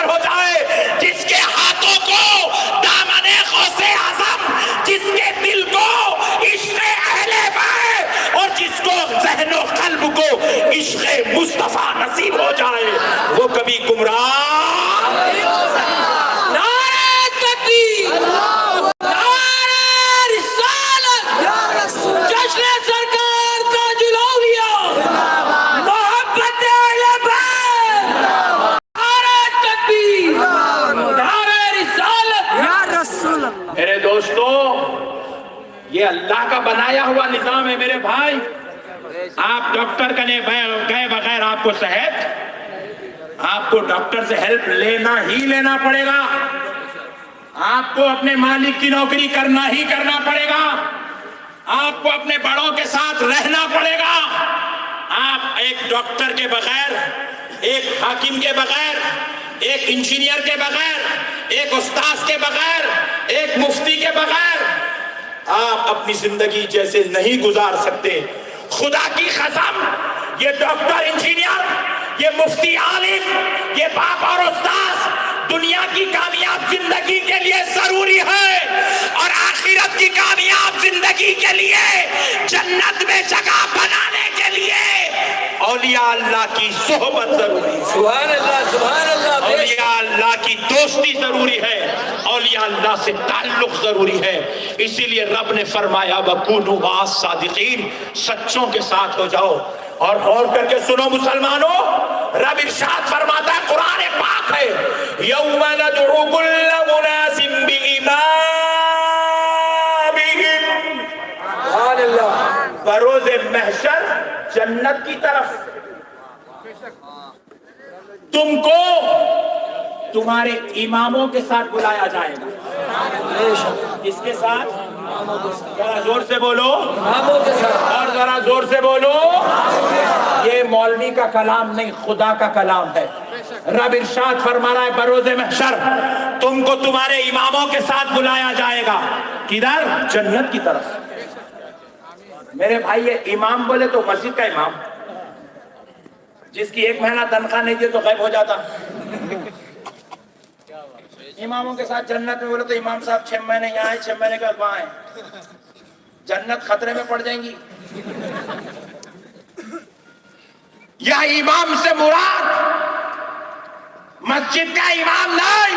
مسلمان ہو جائے، جس کے ہاتھوں کو دامن غوث اعظم، جس کے دل کو عشق اہل بیت اور جس کو ذہن و قلب کو عشق مصطفیٰ نصیب ہو جائے، وہ کبھی گمراہ نہیں ہو سکتا۔ نعرہ تکبیر، نعرہ رسالت، جشن سرکار تاج الاولیاء، محبت اہل بیت، نعرہ تکبیر، نعرہ رسالت یا رسول اللہ۔ میرے دوستو، یہ اللہ کا بنایا ہوا نظام ہے میرے بھائی۔ آپ ڈاکٹر کنے گئے بغیر آپ کو صحت، آپ کو ڈاکٹر سے ہیلپ لینا ہی لینا پڑے گا، آپ کو اپنے مالک کی نوکری کرنا ہی کرنا پڑے گا، آپ کو اپنے بڑوں کے ساتھ رہنا پڑے گا۔ آپ ایک ڈاکٹر کے بغیر، ایک حاکم کے بغیر، ایک انجینئر کے بغیر، ایک استاذ کے بغیر، ایک مفتی کے بغیر آپ اپنی زندگی جیسے نہیں گزار سکتے۔ خدا کی قسم، یہ ڈاکٹر، انجینئر، یہ مفتی، عالم، یہ باپ اور استاذ دنیا کی کامیاب زندگی کے لیے ضروری ہے، اور آخرت کی کامیاب زندگی کے لیے، جنت میں جگہ بنانے کے لیے اولیاء اللہ کی صحبت ضروری ہے۔ سبحان اللہ، سبحان اللہ۔ اولیاء اللہ کی دوستی ضروری ہے، اولیاء اللہ سے تعلق ضروری ہے۔ اسی لیے رب نے فرمایا وَكُونُوا مَعَ الصَّادِقِينَ، سچوں کے ساتھ ہو جاؤ۔ اور غور کر کے سنو مسلمانوں، رب ارشاد فرماتا ہے، قرآن پاک ہے، یوم ندعو کل اناس بامامہم، سبحان اللہ۔ بروز محشر جنت کی طرف تم کو تمہارے اماموں کے ساتھ بلایا جائے گا۔ کس کے ساتھ؟ ذرا زور سے بولو، اماموں کے ساتھ، اور ذرا زور سے بولو۔ یہ مولوی کا کلام نہیں، خدا کا کلام ہے۔ رب ارشاد فرما رہا ہے، بروز محشر تم کو تمہارے اماموں کے ساتھ بلایا جائے گا۔ کدھر؟ جنت کی طرف۔ میرے بھائی، یہ امام بولے تو مسجد کا امام، جس کی ایک مہینہ تنخواہ نہیں دی تو غائب ہو جاتا۔ اماموں کے ساتھ جنت میں بولے تو امام صاحب 6 مہینے یہاں ہیں، 6 مہینے کے بعد وہاں ہیں۔ جنت خطرے میں پڑ جائیں گی۔ یا امام سے مراد مسجد کا امام نہیں،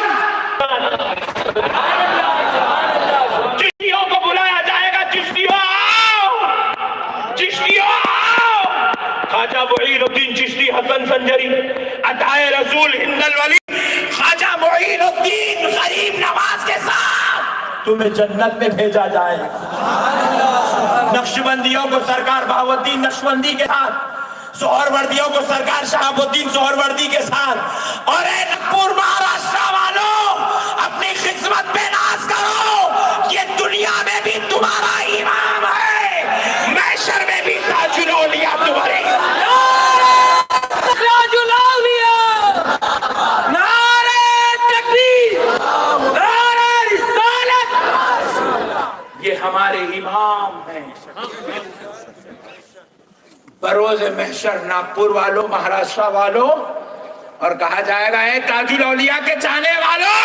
چشتیوں کو بلایا جائے گا۔ چشتیوں آؤ، چشتیوں آؤ۔ خواجہ معین الدین چشتی حسن سنجری، عطائے رسول ہند الولی، خواجہ معین الدین غریب نواز کے ساتھ تمہیں جنت میں بھیجا جائے گا۔ نقشبندیوں کو سرکار بہاؤالدین نقشبندی کے ساتھ، سہروردیوں کو سرکار شہاب الدین سہروردی کے ساتھ۔ اور اے نگپور مہاراشٹر والوں، اپنی قسمت پہ ناز کرو، یہ دنیا میں بھی تمہارا امام ہے، محشر میں بھی تاج الاولیاء تمہارے امام ہے۔ تاج الاولیاء، نعرہ تکبیر، نعرہ رسالت، یہ ہمارے امام ہیں۔ بروز محشر ناگپور والوں، مہاراشٹر والوں، اور کہا جائے گا، اے تاج الاولیاء کے چاہنے والوں،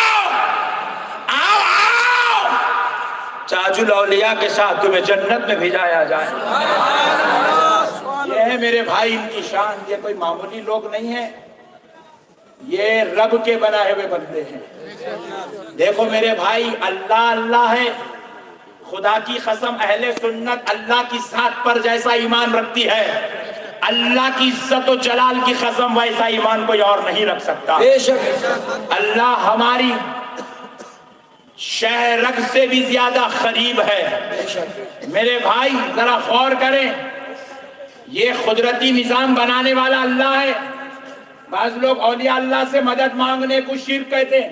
آؤ آؤ، تاج الاولیاء کے ساتھ تمہیں جنت میں بھیجایا جائے۔ یہ ہے میرے بھائی ان کی شان۔ یہ کوئی معمولی لوگ نہیں ہیں، یہ رب کے بنائے ہوئے بندے ہیں۔ دیکھو میرے بھائی، اللہ اللہ ہے، خدا کی قسم اہل سنت اللہ کی ذات پر جیسا ایمان رکھتی ہے، اللہ کی عزت و جلال کی قسم ویسا ایمان کوئی اور نہیں رکھ سکتا۔ بے شک اللہ ہماری شہ رگ سے بھی زیادہ قریب ہے۔ میرے بھائی ذرا غور کریں، یہ قدرتی نظام بنانے والا اللہ ہے۔ بعض لوگ اولیاء اللہ سے مدد مانگنے کو شرک کہتے ہیں۔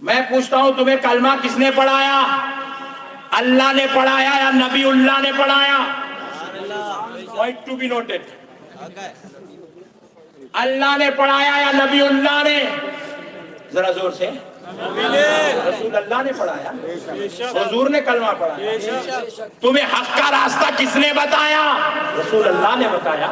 میں پوچھتا ہوں، تمہیں کلمہ کس نے پڑھایا؟ اللہ نے پڑھایا یا نبی اللہ نے پڑھایا؟ Point to be noted۔ اللہ نے پڑھایا یا نبی اللہ نے؟ ذرا زور سے۔ رسول اللہ نے پڑھایا، حضور نے کلمہ پڑھایا۔ تمہیں حق کا راستہ کس نے بتایا؟ رسول اللہ نے بتایا۔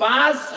5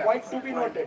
Point to be noted।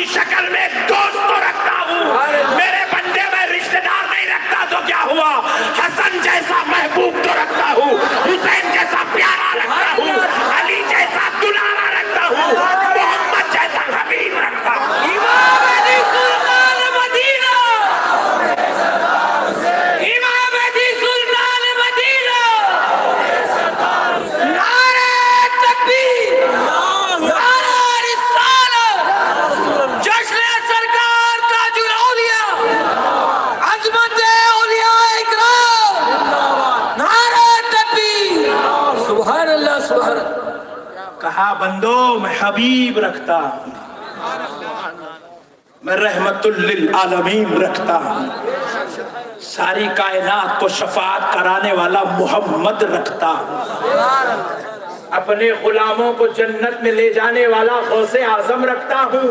کی شکل میں دوست تو رکھتا ہوں، میرے بندے میں رشتہ دار نہیں رکھتا تو کیا ہوا، حسن جیسا محبوب تو رکھتا ہوں، حسین جیسا پیارا رکھتا ہوں، علی جیسا دلارا رکھتا ہوں، محمد جیسا حبیب رکھتا ہوں۔ امام علی سلطان مدینہ، امام علی سلطان مدینہ، نعرہ تکبیر، نعرہ رسالت، جشن سرکار تاج الاولیاء، عظمت اولیاء اکرام، نعرہ تکبیر، سبحان اللہ سبحان اللہ۔ کہا بندو میں حبیب رکھتا ہوں، میں رحمت للعالمین رکھتا ہوں، ساری کائنات کو شفاعت کرانے والا محمد رکھتا ہوں، اپنے غلاموں کو جنت میں لے جانے والا غوث اعظم رکھتا ہوں،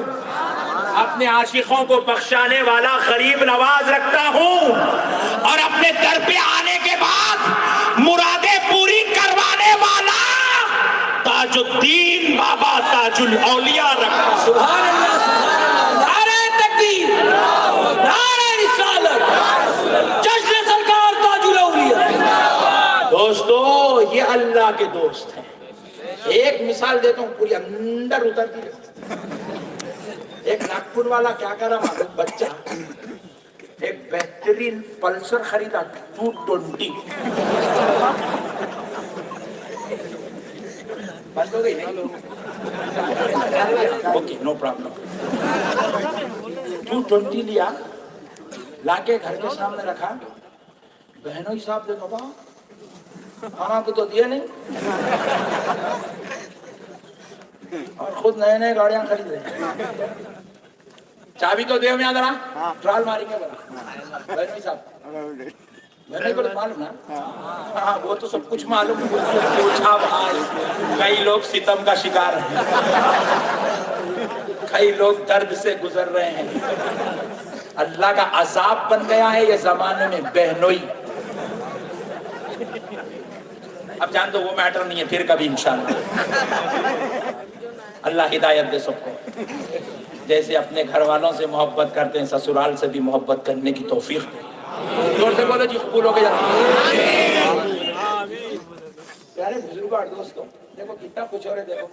اپنے عاشقوں کو بخشانے والا غریب نواز رکھتا ہوں، اور اپنے در پہ آنے کے بعد مرادیں پوری کروانے والا تاج الدین بابا تاج الاولیاء رکھتا ہوں۔ سبحان اللہ سبحان اللہ، نعرہ تکبیر، نعرہ رسالت، جشن سرکار تاج الاولیاء۔ دوستو یہ اللہ کے دوست ہیں۔ ایک مثال دیتا ہوں پوری اندر اترتی ہے۔ ایک ناگپور والا کیا کرا معلوم، بچہ ایک بہترین پلسر خریدا 220، بند ہو گئی نہیں؟ Okay no problem. 220 لیا، لا کے گھر کے سامنے رکھا، بہنوں ہی صاحب دیکھو با کھانا کو تو دیا نہیں، اور خود نئے نئے گاڑیاں خرید رہے، چابی تو دیو میں ذرا ٹرال ماریں گے بڑا بہنوں ہی صاحب، میں کو معلوم نا، ہاں وہ تو سب کچھ معلوم، پوچھا بھائی، کئی لوگ ستم کا شکار ہیں، کئی لوگ درد سے گزر رہے ہیں، اللہ کا عذاب بن گیا ہے یہ زمانے میں بہنوئی۔ اب جان دو وہ میٹر نہیں ہے، پھر کبھی انشاءاللہ۔ اللہ ہدایت دے سب کو، جیسے اپنے گھر والوں سے محبت کرتے ہیں سسرال سے بھی محبت کرنے کی توفیق دے۔ زور سے بولو جی، قبول ہو گیا۔ پیارے بزرگ اور دوستوں، دیکھو کتنا کچھ ہو رہے، دیکھو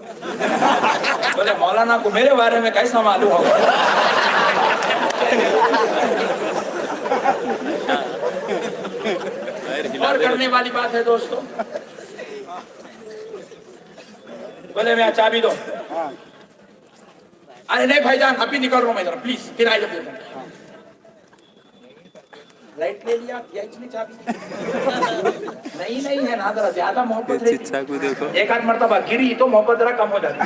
بولے مولانا کو میرے بارے میں کیسا معلوم ہوگا؟ اور کرنے والی بات ہے دوستوں، بولے میں چابی دو، ارے نہیں بھائی جان ابھی نکل رہا ہوں میں ادھر، پلیز پھر آئیے دیتا ہوں۔ لائٹ لے لیا، کھینچ لی چابی، نہیں ہے نا، ذرا زیادہ محبت رہتی، ایک آدھ مرتبہ گری تو محبت ذرا کم ہو جاتی،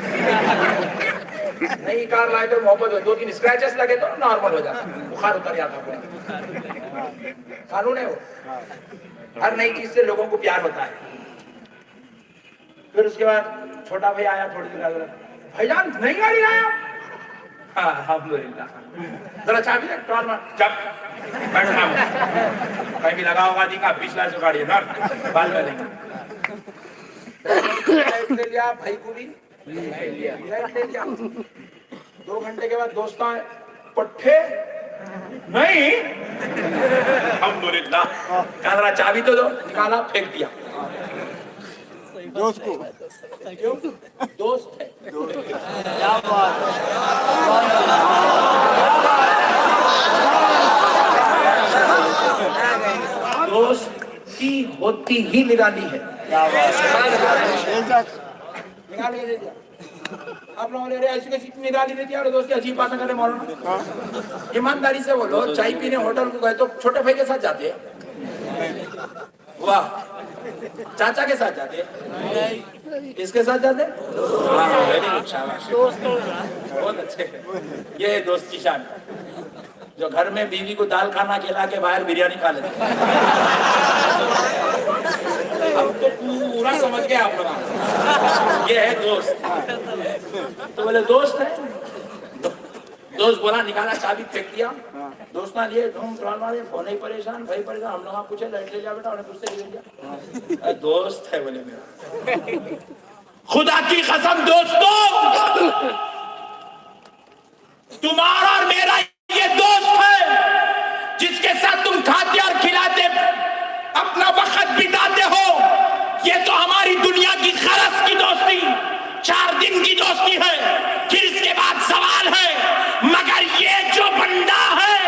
نئی کار لائے تو محبت ہو، 2-3 اسکریچز لگے تو نارمل ہو جاتا، بخار اتر جاتا پورا، قانون ہے وہ، ہر نئی چیز سے لوگوں کو پیار ہوتا ہے۔ پھر اس کے بعد چھوٹا بھائی آیا تھوڑی دیر بعد، بھائی جان نئی گاڑی آیا، ہاں الحمدللہ، ذرا چابی دے، ٹرال مار، چپ بیٹھا ہوں، کہیں بھی لگا ہوگا دیکھا 20 لاکھ سے گاڑی ہے نا، بعد میں لیں گے۔ لائٹ لے لیا، بھائی کو بھی لائٹ لے لیا، 2 گھنٹے کے بعد دوست آئے، پٹھے نہیں، الحمدللہ، کہا ذرا چابی تو دو، نکالا پھینک دیا، دوست کو دوست ہے، دوستی ہوتی ہی نرالی ہے۔ آپ لوگوں نے ایسی کسی نرالی نہیں دیا، اور دوستی عجیب باتیں کرے مولانا، ایمانداری سے بولو، چائے پینے ہوٹل کو گئے تو چھوٹے بھائی کے ساتھ جاتے ہیں، واہ، چاچا کے ساتھ جاتے ہیں، کس کے ساتھ جاتے ہیں؟ بہت اچھے، یہ دوست کی شان، جو گھر میں بیوی کو دال کھانا کھلا کے باہر بریانی کھا لیتے ہیں۔ اب تو پورا سمجھ گئے آپ لوگ، یہ ہے دوست۔ تو بولے دوست ہے، دوست بولا، نکالا چابی پھینک دیا، دوست نہ لیے ڈھونڈ ٹرال مارے، فون ہی پریشان، بھائی پریشان، ہم لوگ پوچھے لائٹ لے جا بیٹا، انہیں پوچھتے لے لیا، دوست ہے بولے میرا، خدا کی قسم دوستوں، تمہارا اور میرا یہ دوست ہے جس کے ساتھ تم کھاتے اور کھلاتے اپنا وقت بتاتے ہو. یہ تو ہماری دنیا کی غرض کی دوستی 4 دن کی دوستی ہے, پھر اس کے بعد سوال ہے. مگر یہ جو بندہ ہے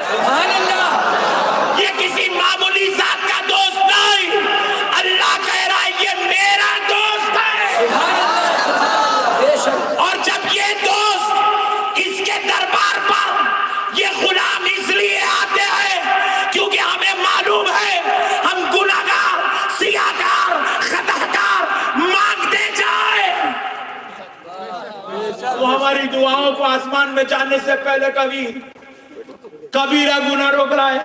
سبحان اللہ, یہ کسی معمولی ذات کا دوست نہیں. اللہ کہہ رہا ہے یہ میرا دوست ہے. سبحان اللہ, سبحان اللہ, بے شک. اور جب یہ دوست اس کے دربار پر یہ غلام اس لیے آتے ہیں کیونکہ ہمیں معلوم ہے ہم گناہگار, سیاہکار, خطاکار مانگتے جائیں. وہ ہماری دعاؤں کو آسمان میں جانے سے پہلے کبھی کبیرہ گناہ روک رہا ہے,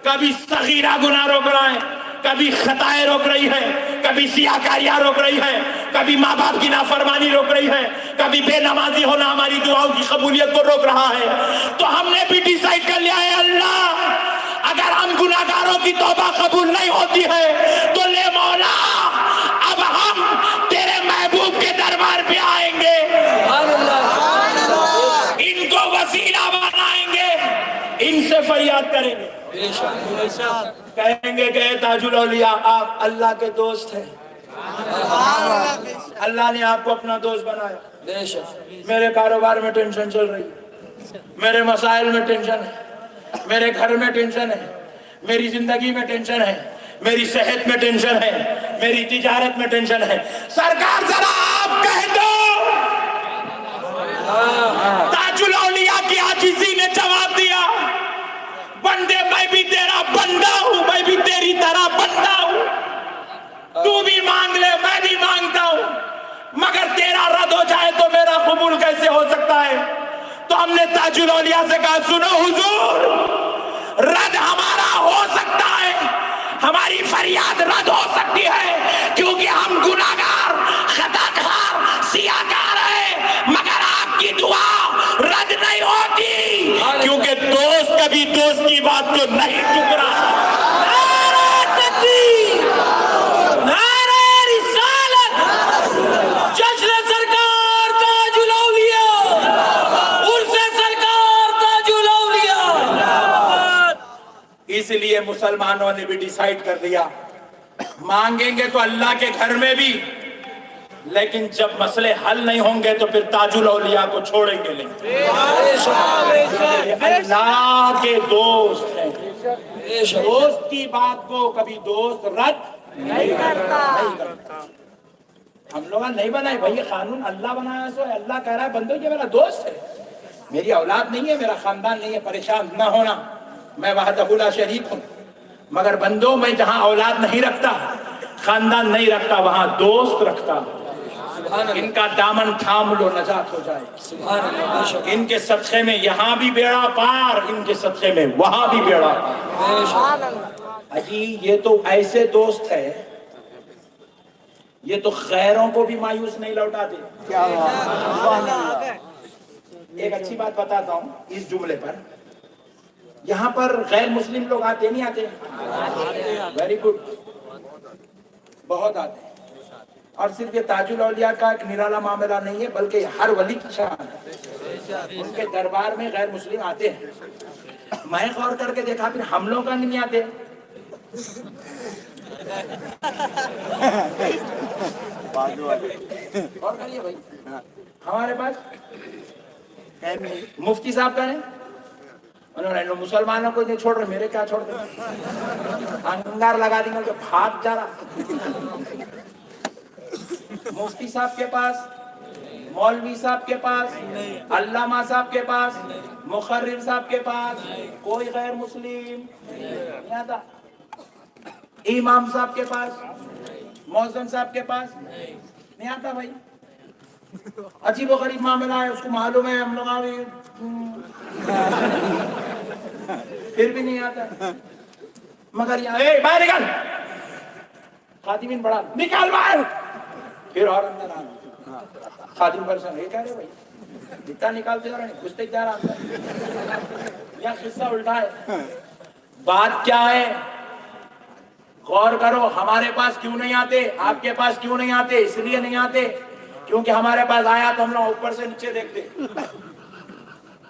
کبھی صغیرہ گناہ روک رہا ہے, کبھی خطائیں روک رہی ہے, کبھی سیاہکاریاں روک رہی ہے, کبھی ماں باپ کی نافرمانی روک رہی ہے, کبھی بے نمازی ہونا ہماری دعاؤں کی قبولیت کو روک رہا ہے. تو ہم نے بھی ڈیسائیڈ کر لیا ہے اللہ اگر ہم گناہگاروں کی توبہ قبول نہیں ہوتی ہے تو لے مولا اب ہم تیرے محبوب کے دربار پہ آئیں گے, سبحان اللہ, سبحان اللہ, ان کو وسیلہ بنائیں گے, ان سے فریاد کریں گے, بے شک, بے شک. کہیں گے کہ اے تاج الاولیاء آپ اللہ کے دوست ہیں, اللہ نے آپ کو اپنا دوست بنایا. بے شک. میرے کاروبار میں ٹینشن چل رہی ہے, میرے مسائل میں ٹینشن ہے, میرے گھر میں ٹینشن ہے, میری زندگی میں ٹینشن ہے, میری صحت میں ٹینشن ہے, میری تجارت میں ٹینشن ہے. سرکار ذرا آپ کہہ دو. تاج الاولیاء کی عاجزی نے جواب دیا بندے میں بھی تیرا بندہ ہوں, میں بھی تیری طرح بندہ ہوں, تو بھی مانگ لے میں بھی مانگتا ہوں, مگر تیرا رد ہو جائے تو میرا قبول کیسے ہو سکتا ہے. تو ہم نے تاج الاولیاء سے کہا سنو حضور رد ہمارا ہو سکتا ہے, ہماری فریاد رد ہو سکتی ہے کیونکہ ہم گناہگار, خطاکار, سیاہکار ہیں, مگر آپ کی دعا رد نہیں ہوتی کیونکہ دوست کبھی دوست کی بات کو نہیں ٹکرا. نعرہ تکبیر, نعرہ رسالت, جشن سرکار تاج الاولیاء, عرس سرکار تاج الاولیاء. اس لیے مسلمانوں نے بھی ڈیسائیڈ کر دیا مانگیں گے تو اللہ کے گھر میں بھی, لیکن جب مسئلے حل نہیں ہوں گے تو پھر تاج الاولیاء کو چھوڑیں گے نہیں. اللہ کے دوست ہیں, دوست کی بات کو کبھی دوست رد نہیں کرتا. ہم لوگ نہیں بنائے بھائی قانون, اللہ بنایا سو اللہ کہہ رہا ہے بندو یہ میرا دوست ہے, میری اولاد نہیں ہے, میرا خاندان نہیں ہے, پریشان نہ ہونا, میں وحدہ لا شریک ہوں, مگر بندو میں جہاں اولاد نہیں رکھتا, خاندان نہیں رکھتا, وہاں دوست رکھتا. ان کا دامن تھام لو نجات ہو جائے. سبحان اللہ, بے شک, ان کے صدقے میں یہاں بھی بیڑا پار, ان کے صدقے میں وہاں بھی بیڑا پار. بے شک. اجی یہ تو ایسے دوست ہے, یہ تو غیروں کو بھی مایوس نہیں لوٹاتے. ایک اچھی بات بتاتا ہوں اس جملے پر, یہاں پر غیر مسلم لوگ آتے نہیں آتے؟ ویری گڈ, بہت آتے ہیں. اور صرف یہ تاج الاولیاء کا ایک نرالا معاملہ نہیں ہے بلکہ ہر ولی کی شان ہے, ان کے دربار میں غیر مسلم آتے ہیں. میں غور کر کے دیکھا پھر ہم لوگ کا نہیں آتے. غور کریے بھائی, ہمارے پاس مفتی صاحب کا ہے, انہوں نے مسلمانوں کو نہیں چھوڑ رہے, میرے کیا چھوڑ رہے, انگار لگا دیں گے کہ بھاگ جا رہا. مفتی صاحب کے پاس, مولوی صاحب کے پاس, علامہ صاحب کے پاس, مقرر صاحب کے پاس کوئی غیر مسلم نہیں آتا. امام صاحب کے پاس, مؤذن صاحب کے پاس نہیں آتا. بھائی عجیب و غریب معاملہ ہے, اس کو معلوم ہے ہم لوگ پھر بھی نہیں آتا. مگر یہاں باہر نکل, خادمین بڑا نکال باہر, پھر اور اندر آنا. خادم پرسن یہ کہہ رہے بھائی جتنا نکالتے جا رہے ہیں گھستے جا رہا. یا قصہ الٹا ہے. بات کیا ہے غور کرو, ہمارے پاس کیوں نہیں آتے, آپ کے پاس کیوں نہیں آتے؟ اس لیے نہیں آتے کیونکہ ہمارے پاس آیا تو ہم لوگ اوپر سے نیچے دیکھتے,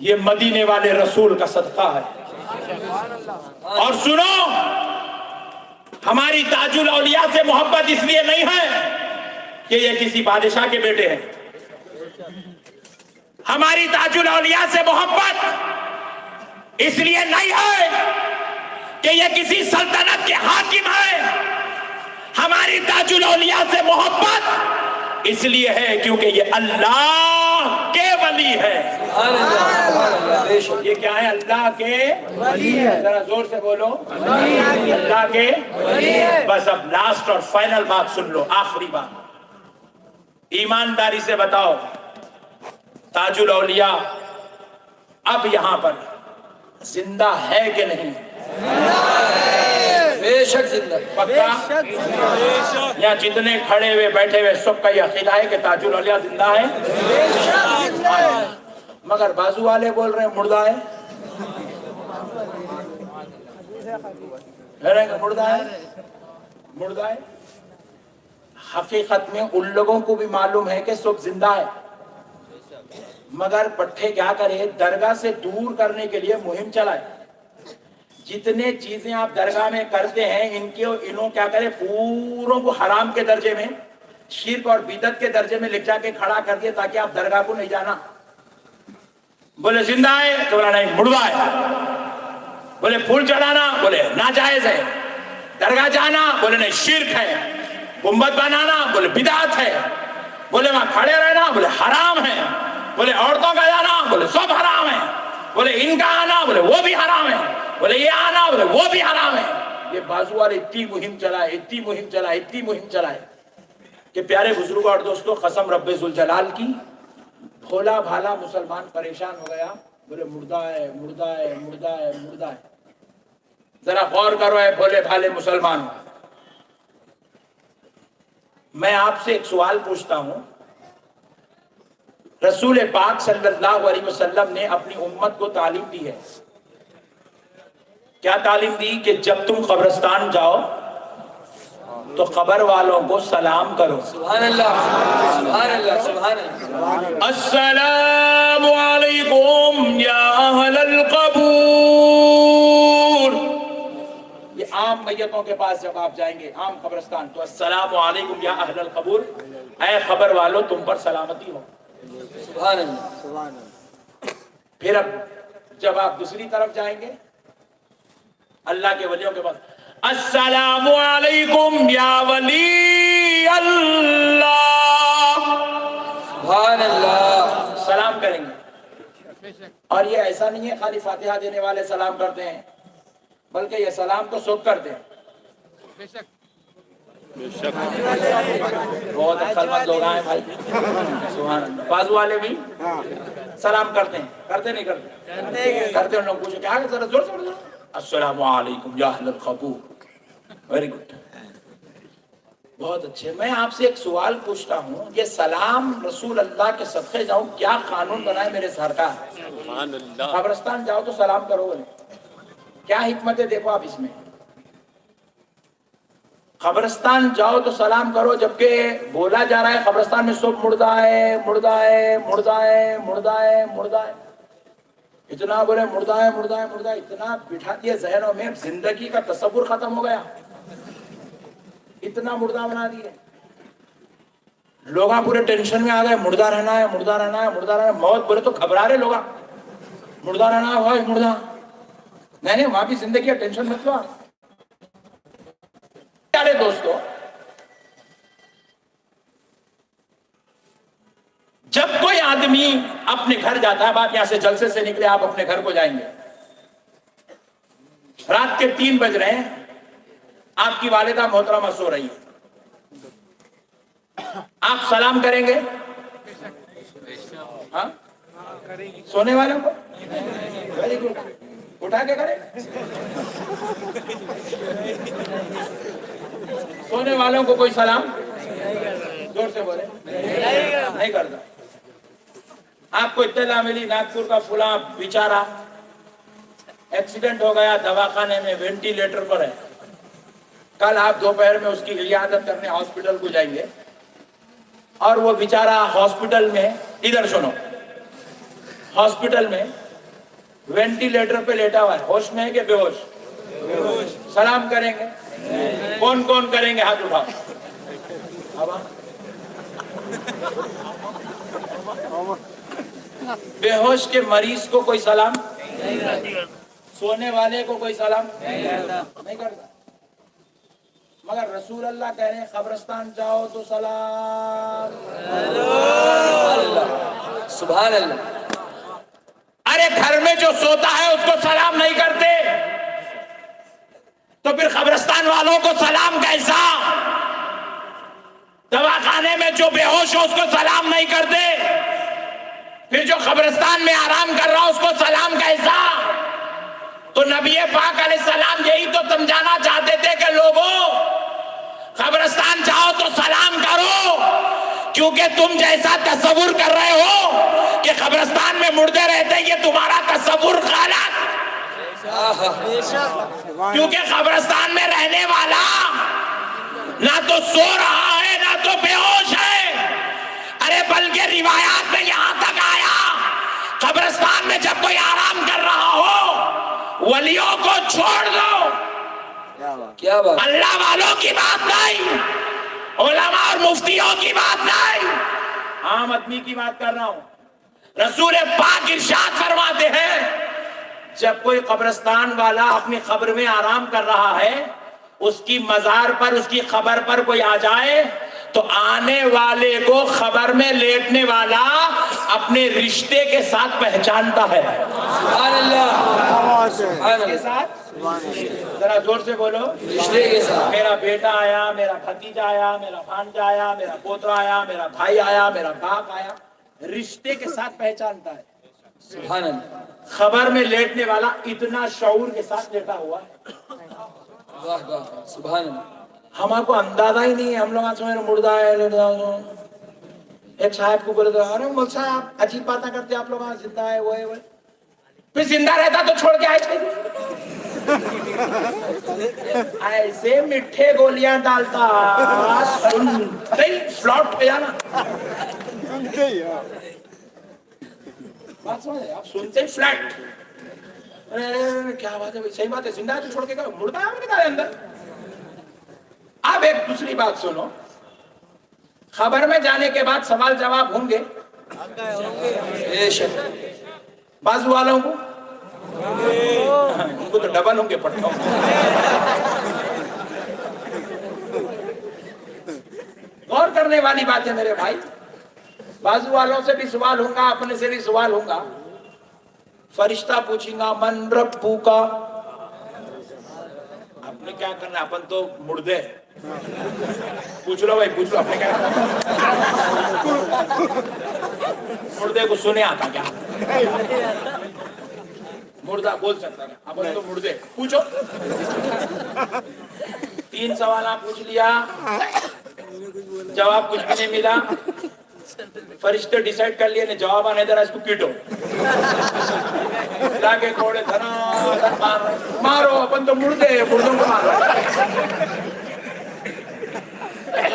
یہ مدینے والے رسول کا صدقہ ہے. اور سنو، ہماری تاج الاولیاء سے محبت اس لیے نہیں ہے کہ یہ کسی بادشاہ کے بیٹے ہیں. ہماری تاج الاولیاء سے محبت اس لیے نہیں ہے کہ یہ کسی سلطنت کے حاکم ہے. ہماری تاج الاولیاء سے محبت اس لیے ہے کیونکہ یہ اللہ کے ولی ہے. یہ کیا ہے؟ اللہ کے ولی ہے. ذرا زور سے بولو، اللہ کے ولی ہے. بس اب لاسٹ اور فائنل بات سن لو، آخری بات. ایمانداری سے بتاؤ، تاج الاولیاء اب یہاں پر زندہ ہے کہ نہیں؟ بے شک زندہ. پکا؟ یا جتنے کھڑے ہوئے بیٹھے ہوئے سب کا یہ عقیدہ ہے کہ تاج الاولیاء زندہ ہے؟ مگر بازو والے بول رہے ہیں مردہ ہے. مردہ ہے. حقیقت میں ان لوگوں کو بھی معلوم ہے کہ سب زندہ ہے، مگر پٹھے کیا کرے، درگاہ سے دور کرنے کے لیے مہم چلائے. جتنے چیزیں آپ درگاہ میں کرتے ہیں انہوں کیا کرے، پوروں کو حرام کے درجے میں، شرک اور بدعت کے درجے میں لکھ جا کے کھڑا کر دیا تاکہ آپ درگاہ کو نہیں جانا. بولے زندہ ہے تو بولا نہیں مردہ ہے. بولے پھول چڑھانا، بولے ناجائز ہے. درگاہ جانا، بولے نہیں شرک ہے. گنبد بنانا، بولے بدعت ہے. بولے وہاں کھڑے رہنا، بولے حرام ہے. بولے عورتوں کا جانا، بولے سب حرام ہے. بولے ان کا آنا، بولے وہ بھی حرام ہے. بولے یہ آنا، بولے وہ بھی حرام ہے. یہ بازو والے اتنی مہم چلائے کہ پیارے بزرگوں اور دوستوں، قسم رب ذوالجلال کی، بھولا بھالا مسلمان پریشان ہو گیا. بولے مردہ ہے. ذرا غور کرو اے بھولے بھالے مسلمان. میں آپ سے ایک سوال پوچھتا ہوں. رسول پاک صلی اللہ علیہ وسلم نے اپنی امت کو تعلیم دی ہے. کیا تعلیم دی؟ کہ جب تم قبرستان جاؤ تو قبر والوں کو سلام کرو. سبحان اللہ، سبحان اللہ، سبحان اللہ. السلام علیکم یا اہل القبور. یہ عام میتوں کے پاس جب آپ جائیں گے، عام قبرستان، تو السلام علیکم یا اہل القبور، اے قبر والو تم پر سلامتی ہو. سبحان اللہ. پھر اب جب آپ دوسری طرف جائیں گے اللہ کے ولیوں کے پاس، السلام علیکم یا ولی اللہ. سبحان اللہ. سلام کریں گے. اور یہ ایسا نہیں ہے خالی فاتحہ دینے والے سلام کرتے ہیں، بلکہ یہ سلام تو سب کرتے ہیں. بہت عقل مند لوگ ہیں بھائی. سبحان اللہ. بازو والے بھی سلام کرتے ہیں، کرتے نہیں کرتے؟ کرتے. ان لوگ پوچھو کیا ہے، ذرا زور سے بولو. السلام علیکم یا اہل القبور. ویری گڈ، بہت اچھے. میں آپ سے ایک سوال پوچھتا ہوں، یہ سلام رسول اللہ کے صدقے جاؤں، کیا قانون بنائے میرے سرکار؟ قبرستان جاؤ تو سلام کرو، بولے کیا حکمت ہے؟ دیکھو آپ اس میں، قبرستان جاؤ تو سلام کرو، جبکہ بولا جا رہا ہے قبرستان میں سب مردہ ہے، مردہ ہے، مردہ ہے، مردہ ہے، مردہ ہے. اتنا بولے مردہ ہے، مردہ ہے، مردہ ہے، اتنا بٹھا دیا ذہنوں میں، زندگی کا تصور ختم ہو گیا. اتنا مردہ بنا دیے لوگ، پورے ٹینشن میں آ گئے. مردہ رہنا ہے، مردہ رہنا ہے، مردہ رہنا ہے. موت بولے تو گھبرا رہے لوگ، مردہ رہنا ہے بھائی، مردہ. نہیں وہاں بھی زندگی ہے، ٹینشن مت لو. پیارے دوستو، جب کوئی آدمی اپنے گھر جاتا ہے، آپ یہاں سے جلسے سے نکلے، آپ اپنے گھر کو جائیں گے، رات کے 3 بج رہے ہیں، آپ کی والدہ محترمہ سو رہی ہے، آپ سلام کریں گے؟ ہاں، سونے والوں کو ویری گڈ، اٹھا کے کریں. سونے والوں کو کوئی سلام؟ زور سے بولے. نہیں کرتا. آپ کو اطلاع ملی ناگپور کا فلاں بیچارہ ایکسیڈنٹ ہو گیا، دواخانے میں وینٹیلیٹر پر ہے. کل آپ دوپہر میں اس کی عیادت کرنے ہاسپٹل کو جائیں گے، اور وہ بیچارہ ہاسپٹل میں، ادھر سنو، ہاسپٹل میں وینٹیلیٹر پہ لیٹا ہوا ہے, ہوش میں ہے کہ بے ہوش؟ سلام کریں گے؟ کون کون کریں گے؟ ہاتھ اٹھاؤ. اب بے ہوش کے مریض کو کوئی سلام, سونے والے کو کوئی سلام نہیں کرتا. مگر رسول اللہ کہہ رہے ہیں قبرستان جاؤ تو سلام. سبحان اللہ. ارے گھر میں جو سوتا ہے اس کو سلام نہیں کرتے تو پھر قبرستان والوں کو سلام کیسا؟ دواخانے میں جو بے ہوش ہو اس کو سلام نہیں کرتے, پھر جو قبرستان میں آرام کر رہا اس کو سلام کیسا؟ تو نبی پاک علیہ السلام یہی تو سمجھانا چاہتے تھے کہ لوگوں قبرستان جاؤ تو سلام کرو, کیونکہ تم جیسا تصور کر رہے ہو کہ قبرستان میں مردے رہتے ہیں, یہ تمہارا تصور غلط. کیونکہ قبرستان میں رہنے والا نہ تو سو رہا ہے نہ تو بے ہوش ہے. ارے بلکہ روایات میں یہاں تک آیا قبرستان میں جب کوئی آرام کر رہا ہو ولیوں کو چھوڑ دو. کیا بات, اللہ والوں کی بات نہیں, علماء اور مفتیوں کی بات نہیں, عام آدمی کی بات کر رہا ہوں. رسول پاک ارشاد فرماتے ہیں جب کوئی قبرستان والا اپنی قبر میں آرام کر رہا ہے, اس کی مزار پر اس کی قبر پر کوئی آ جائے تو آنے والے کو خبر میں لیٹنے والا اپنے رشتے کے ساتھ پہچانتا ہے. سبحان اللہ, سبحان کے اللہ. ساتھ ذرا زور سے بولو. رشتے کے ساتھ. میرا بیٹا آیا, میرا بھتیجا آیا, میرا بھانجا آیا, میرا پوترا آیا, میرا بھائی آیا, میرا باپ آیا, رشتے کے ساتھ پہچانتا ہے. سبحان اللہ. خبر میں لیٹنے والا اتنا شعور کے ساتھ لیٹا ہوا ہے. واہ واہ, سبحان اللہ. ہمارے کو اندازہ ہی نہیں ہے, ہم لوگ آج سمجھ مردہ ہے لیٹا. ایک صاحب کو بولے ارے مول صاحب عجیب باتیں کرتے آپ لوگ, زندہ ہے وہ ہے وہ. پھر زندہ رہتا تو چھوڑ کے آئے تھے. ایسے میٹھے گولیاں ڈالتا سنتے ہی فلاٹ ہو جانا. بات سمجھے آپ, سنتے ہی فلیٹ. کیا بات ہے, صحیح بات ہے, زندہ ہے تو چھوڑ کے گئے, مردہ ہے کہا اندر. اب ایک دوسری بات سنو, خبر میں جانے کے بعد سوال جواب ہوں گے بے شک. بازو والوں کو, ان کو تو ڈبل ہوں گے پٹھوں. غور کرنے والی بات ہے میرے بھائی. بازو والوں سے بھی سوال ہوں گا, اپنے سے بھی سوال ہوں گا. فرشتہ پوچھیں گا من ربو کا. آپ نے کیا کرنا, اپن تو مردے. پوچھ لو بھائی, پوچھ لو آپ نے کیا کرنا. مردے کو سنے آتا کیا؟ مردہ بول سکتا ہے, اپن تو مردے. پوچھو. 3 سوال آپ پوچھ لیا, جواب کچھ بھی نہیں ملا. فرشتے ڈیسائیڈ کر لیے نے جواب آنے ادھر اس کو پیٹو. لا کے کوڑے دھنا مارو, اپن تو مردے, مردوں کو مارو.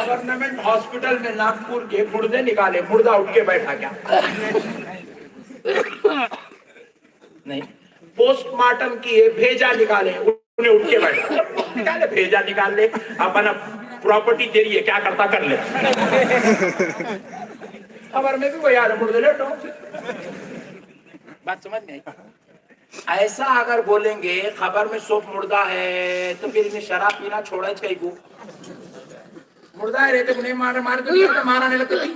گورنمنٹ ہاسپٹل میں ناگپور کے مردے نکالے, مردہ اٹھ کے بیٹھا کیا نہیں. پوسٹ مارٹم کیے, بھیجا نکالے, انہیں اٹھ کے بیٹھا. نکالے بھیجا نکال لے, اپنا پراپرٹی تیری ہے, کیا کرتا کر لے. خبر میں بھی وہ یار مردے لیٹو. بات سمجھ میں آئی؟ ایسا اگر بولیں گے خبر میں سوپ مردہ ہے تو پھر انہیں شراب پینا چھوڑا ہی کہیں کو. مردہ ہے رہتے انہیں مارے تو نہیں, مارانے لگتے تھی.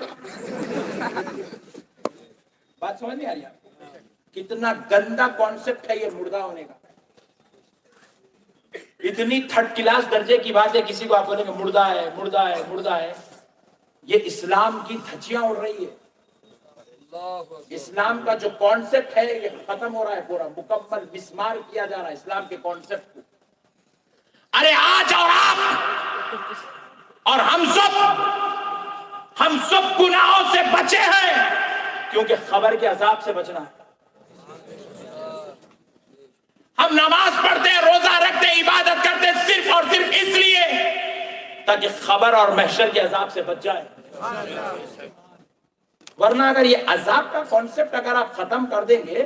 بات سمجھ نہیں آ رہی آپ کو؟ کتنا گندا کانسیپٹ ہے یہ مردہ ہونے کا. اتنی 3rd کلاس درجے کی بات ہے, کسی کو آپ بولیں گے مردہ ہے, مردہ ہے, مردہ ہے. یہ اسلام کی دھجیاں اڑ رہی ہے. اسلام کا جو کانسیپٹ ہے یہ ختم ہو رہا ہے, پورا مکمل مسمار کیا جا رہا ہے اسلام کے کانسیپٹ کو. ارے آج اور آپ اور ہم سب گناہوں سے بچے ہیں کیونکہ خبر کے عذاب سے بچنا ہے. ہم نماز پڑھتے ہیں, روزہ رکھتے ہیں, عبادت کرتے ہیں صرف اور صرف اس لیے تاکہ خبر اور محشر کے عذاب سے بچ جائے. ورنہ اگر یہ عذاب کا کانسیپٹ اگر آپ ختم کر دیں گے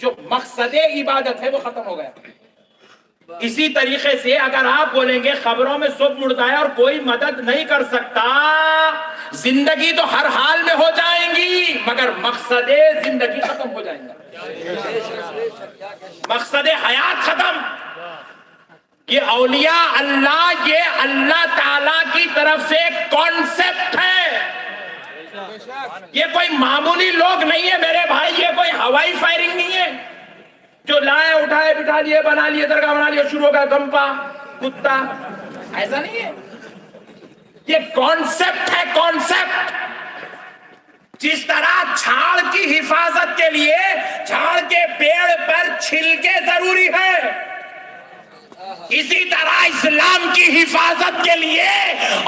جو مقصد عبادت ہے وہ ختم ہو گیا. اسی طریقے سے اگر آپ بولیں گے خبروں میں سب مردہ ہے اور کوئی مدد نہیں کر سکتا، زندگی تو ہر حال میں ہو جائیں گی مگر مقصد زندگی ختم ہو جائیں گا، مقصد حیات ختم. یہ اولیاء اللہ، یہ اللہ تعالیٰ کی طرف سے ایک کانسیپٹ ہے. یہ کوئی معمولی لوگ نہیں ہے میرے بھائی، یہ کوئی ہوائی فائرنگ نہیں ہے جو لائے اٹھائے بٹھا لیے بنا لیے درگاہ بنا لیے شروع ہو گیا گمپا کتا. ایسا نہیں ہے، یہ کانسیپٹ ہے، کانسیپٹ. جس طرح جھاڑ کی حفاظت کے لیے جھاڑ کے پیڑ پر چھلکے ضروری ہے، اسی طرح اسلام کی حفاظت کے لیے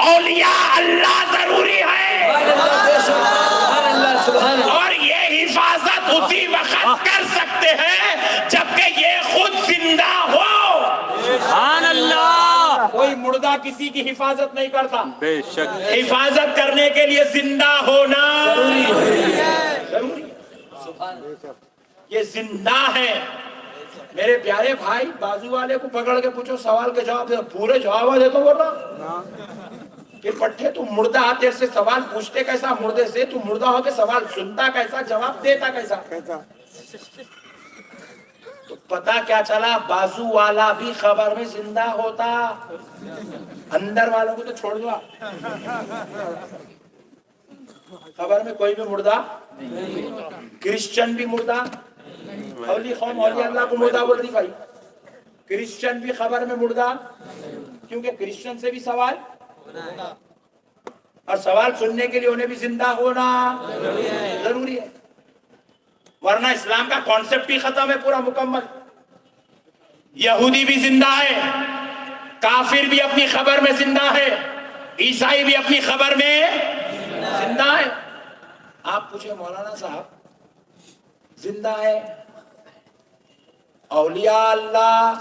اولیاء اللہ ضروری ہے. اور یہ حفاظت اسی وقت کر سکتے ہیں جبکہ یہ خود زندہ ہو. سبحان اللہ. کوئی مردہ کسی کی حفاظت نہیں کرتا. بے شک. حفاظت کرنے کے لیے زندہ ہونا ضروری ہے. یہ زندہ ہے. میرے پیارے بھائی، بازو والے کو پکڑ کے پوچھو، سوال کے جواب دے، پورے جواب دے تو بول رہا. کہ پٹھے تو مردہ تیرے سے سوال پوچھتے کیسا، مردے سے تو مردہ ہو کے سوال سنتا کیسا، جواب دیتا کیسا. تو پتا کیا چلا، بازو والا بھی خبر میں زندہ ہوتا، اندر والوں کو تو چھوڑ دو. خبر میں کوئی بھی مردہ، کرسچن بھی مردہ. اولی قوم اولیاء اللہ کو مردہ بول رہی بھائی، کرسچن بھی خبر میں مردہ، کیونکہ کرسچن سے بھی سوال، اور سوال سننے کے لیے انہیں بھی زندہ ہونا ضروری ہے. ورنہ اسلام کا کانسیپٹ ہی ختم ہے پورا مکمل. یہودی بھی زندہ ہے، کافر بھی اپنی خبر میں زندہ ہے، عیسائی بھی اپنی خبر میں زندہ ہے. آپ پوچھیں مولانا صاحب، زندہ ہے اولیاء اللہ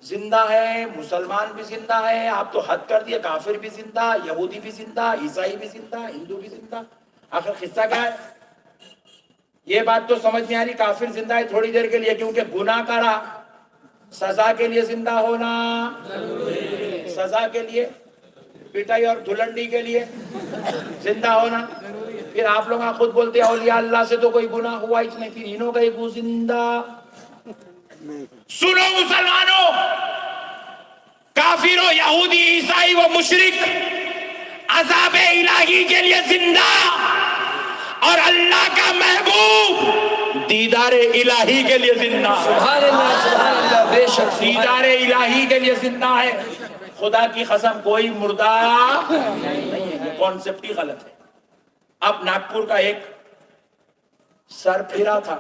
زندہ ہے، مسلمان بھی زندہ ہے، آپ تو حد کر دیے، کافر بھی زندہ، یہودی بھی زندہ، عیسائی بھی زندہ، ہندو بھی زندہ. آخر قصہ کیا ہے؟ یہ بات تو سمجھ میں آ رہی، کافر زندہ ہے تھوڑی دیر کے لیے کیونکہ گناہ کرا، سزا کے لیے زندہ ہونا، سزا کے لیے، پٹائی اور دھلنڈی کے لیے زندہ ہونا. پھر آپ لوگ خود بولتے ہیں اولیاء اللہ سے تو کوئی گناہ ہوا اس میں، پھر انہوں کا ایک زندہ. سنو مسلمانوں، کافر و یہودی عیسائی و مشرک عذاب الہی کے لیے زندہ، اور اللہ کا محبوب دیدار الہی کے لیے زندہ. سبحان اللہ، سبحان اللہ، بے شک دیدار الہی کے لیے زندہ ہے. خدا کی قسم کوئی مردہ نہیں ہے، یہ کانسیپٹ ہی غلط ہے. اب ناگپور کا ایک سر پھرا تھا،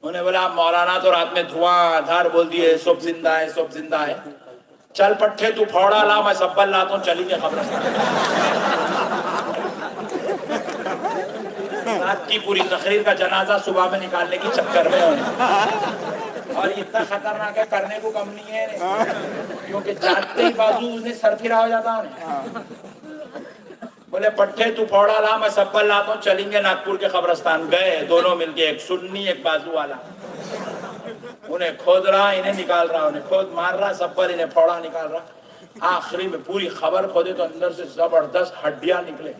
انہوں نے بولا مولانا تو رات میں دھواں دھار بول دیے، سب زندہ ہے، سب زندہ ہے. چل پٹھے تو پھوڑا لا، میں سبل لاتا ہوں، چلی گئے قبرستان. رات کی پوری تقریر کا جنازہ صبح میں نکالنے کی چکر میں ہونے، اور اتنا خطرناک ہے، کرنے کو کم نہیں ہے، کیونکہ جاگتے ہی بازو اس نے سر پھرا ہو جاتا ہے. بولے پٹھے تو پھوڑا لا، میں سبل لاتا ہوں، چلیں گے ناگپور کے قبرستان. گئے دونوں مل کے، ایک سنی ایک بازو والا. انہیں کھود رہا، انہیں نکال رہا، انہیں کھود مار رہا، سبل انہیں پھوڑا نکال رہا. آخری میں پوری خبر کھودے تو اندر سے زبردست ہڈیاں نکلے.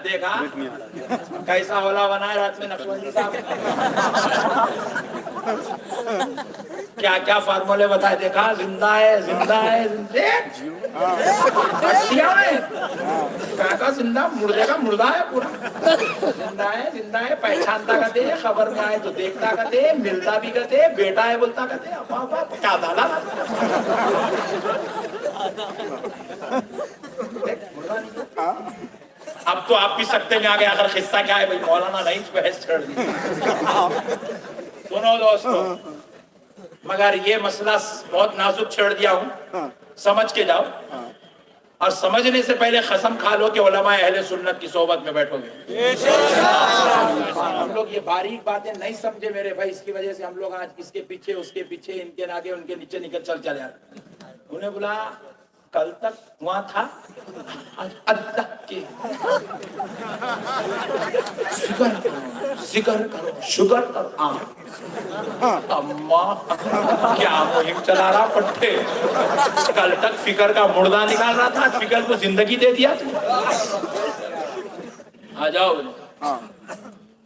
دیکھا کیسا اولا بنا ہے رات میں نقشبندی صاحب، کیا کیا فارمولے بتائے. دیکھا زندہ ہے، زندہ ہے، ہڈیاں ہے، کہا زندہ، مردے کا مردہ ہے پورا. زندہ ہے، زندہ ہے، پہچانتا کہتے، خبر میں آئے تو دیکھتا کہتے، ملتا بھی کہتے، بیٹا ہے بولتا کہتے. کیا ڈالا اب تو آپ بھی سکتے میں آگے. آخر قصہ کیا ہے بھائی، مولانا نہیں بحث چھڑ دی. سنو دوستو، مگر یہ مسئلہ بہت نازک چھڑ دیا ہوں، سمجھ کے جاؤ، اور سمجھنے سے پہلے قسم کھا لو کہ علماء اہل سنت کی صحبت میں بیٹھو گے. ہم لوگ یہ باریک باتیں نہیں سمجھے میرے بھائی، اس کی وجہ سے ہم لوگ آج اس کے پیچھے، اس کے پیچھے، ان کے آگے، ان کے نیچے نکل چلے آتے. انہیں بولا کل تک وہاں تھا اللہ کے ذکر کرو شکر کرو اماں کیا مہم چلا رہا پٹھے کل تک فکر کا مردہ نکال رہا تھا فکر کو زندگی دے دیا آ جاؤ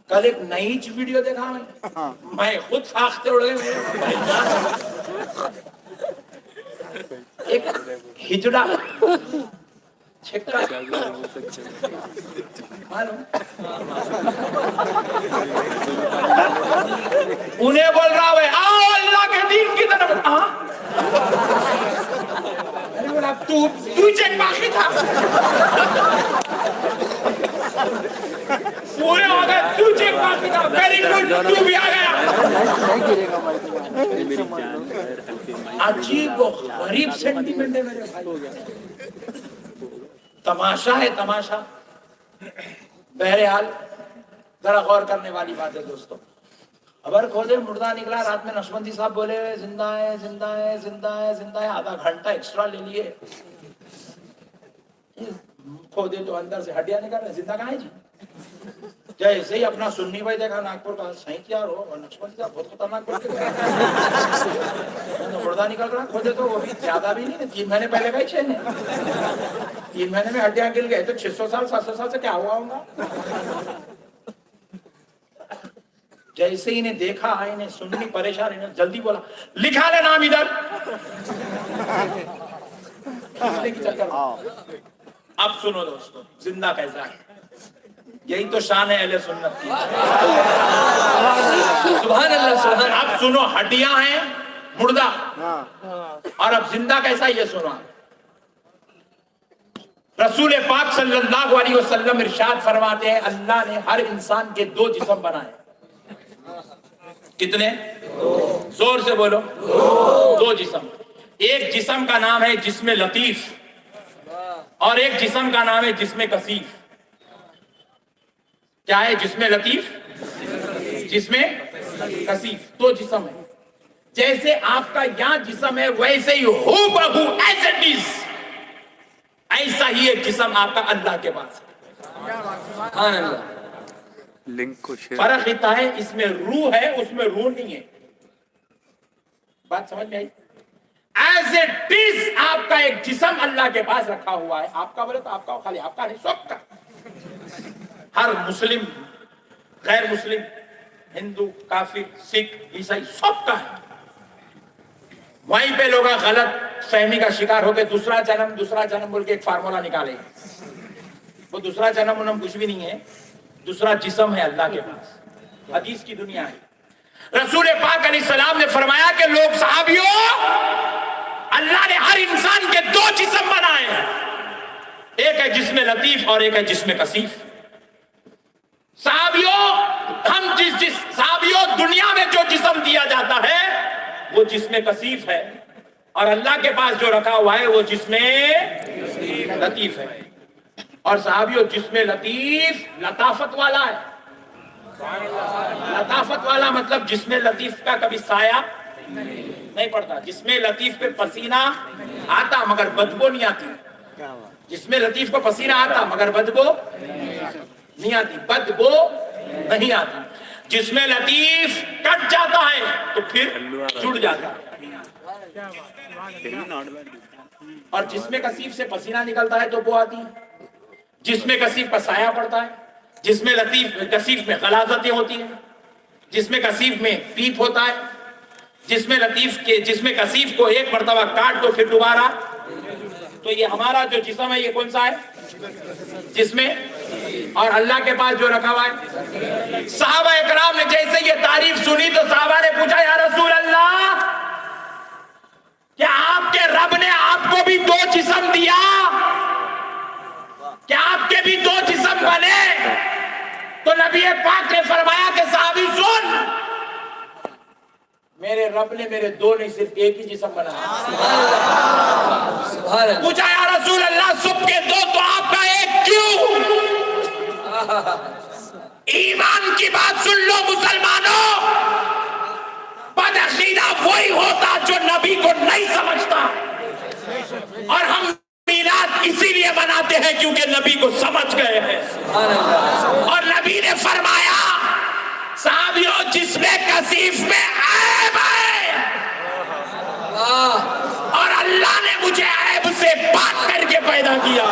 کل ایک نئی ویڈیو دیکھا میں خود ساختے اڑ گئے ایک ہجڑا چھکا انہیں بول رہا ہے آؤ اللہ کے دین کی طرف تو چیک باقی تھا پورے ہو گئے تو چیک باقی تھا ویری گڈ تو بھی آ گیا عجیب و غریب سینٹیمنٹ ہے میرے بھائی تماشا ہے تماشا بہرحال ذرا غور کرنے والی بات ہے دوستو خبر کھودے مردہ نکلا رات میں نقشبندی صاحب بولے زندہ ہے زندہ ہے زندہ ہے زندہ ہے آدھا گھنٹہ ایکسٹرا لے لیے کھودے تو اندر سے ہڈیاں نکل رہے زندہ کہاں ہے جی جیسے ہی اپنا سنی بھائی دیکھا ناگپور کا صحیح کیا ہو اور نقشبندی صاحب بہت خطرناک بول کے مردہ نکل رہا کھودے تو وہ بھی زیادہ بھی نہیں 3 مہینے پہلے کا ہی 6 نے 3 مہینے میں ہڈیاں گل گئے تو 600 سال 700 سال سے کیا ہوا ہوگا جیسے ہی انہیں دیکھا انہیں سننی پریشان انہیں جلدی بولا لکھا لے نام ادھر اب سنو دوستو زندہ کیسا ہے یہی تو شان ہے اہل سنت کی سبحان اللہ سبحان اب سنو ہڈیاں ہیں مردہ اور اب زندہ کیسا یہ سنو رسول پاک صلی اللہ علیہ وسلم ارشاد فرماتے ہیں اللہ نے ہر انسان کے 2 جسم بنائے کتنے زور سے بولو 2 جسم ایک جسم کا نام ہے جسم لطیف اور ایک جسم کا نام ہے جسم کثیف کیا ہے جسم لطیف جسم کثیف 2 جسم ہے جیسے آپ کا یہاں جسم ہے ویسے ہی ہو بہو ایز اٹ از ایسا ہی ایک جسم آپ کا اللہ کے پاس ہے سبحان اللہ لنک کو شیئر فرق اتنا ہے اس میں روح ہے اس میں روح نہیں ہے بات سمجھ میں آئی ایز اٹ از آپ کا ایک جسم اللہ کے پاس رکھا ہوا ہے آپ کا بولے تو آپ کا خالی آپ کا نہیں سب کا ہر مسلم غیر مسلم ہندو کافر سکھ عیسائی سب کا ہے وہیں پہ لوگ غلط فہمی کا شکار ہو کے دوسرا جنم بول کے ایک فارمولا نکالے وہ دوسرا جنم کچھ بھی نہیں ہے دوسرا جسم ہے اللہ کے پاس حدیث کی دنیا ہے رسول پاک علیہ السلام نے فرمایا کہ لوگ صحابیوں اللہ نے ہر انسان کے 2 جسم بنائے ہیں ایک ہے جسم لطیف اور ایک ہے جسم کثیف صحابیوں ہم صحابیوں دنیا میں جو جسم دیا جاتا ہے وہ جسم کثیف ہے اور اللہ کے پاس جو رکھا ہوا ہے وہ جسم لطیف ہے اور صحابیوں جسم لطیف لطافت والا ہے لطافت والا مطلب جسم لطیف کا کبھی سایہ نہیں پڑتا جسم لطیف پہ پسینہ آتا مگر بدبو نہیں آتی جسم لطیف کو پسینہ آتا مگر بدبو نہیں آتی بدبو نہیں آتی جسم لطیف کٹ جاتا ہے تو پھر جڑ جاتا ہے اور جسم کثیف سے پسینہ نکلتا ہے تو بو آتی ہے جسم کثیف کا سایہ پڑتا ہے جسم لطیف کثیف میں غلاظتیں ہوتی ہیں جسم کثیف میں پیپ ہوتا ہے جسم کثیف کو ایک مرتبہ کاٹ دو پھر دوبارہ تو یہ ہمارا جو جسم ہے یہ کون سا ہے جسم اور اللہ کے پاس جو رکھا ہوا ہے صحابہ اکرام نے جیسے یہ تعریف سنی تو صحابہ نے پوچھا یا رسول اللہ کیا آپ کے رب نے آپ کو بھی 2 جسم دیا کیا آپ کے بھی 2 جسم بنے تو نبی پاک نے فرمایا کہ صحابی سن میرے رب نے میرے 2 نہیں صرف ایک ہی جسم بنایا پوچھا یا رسول اللہ سب کے 2 تو آپ کا ایک کیوں ایمان کی بات سن لو مسلمانوں بد عقیدہ وہی ہوتا جو نبی کو نہیں سمجھتا اور ہم اسی لیے مناتے ہیں کیونکہ نبی کو سمجھ گئے ہیں. اور نبی نے فرمایا صحابیوں جس میں کثیف میں عیب ہے اور اللہ نے مجھے عیب سے پاک کر کے پیدا کیا.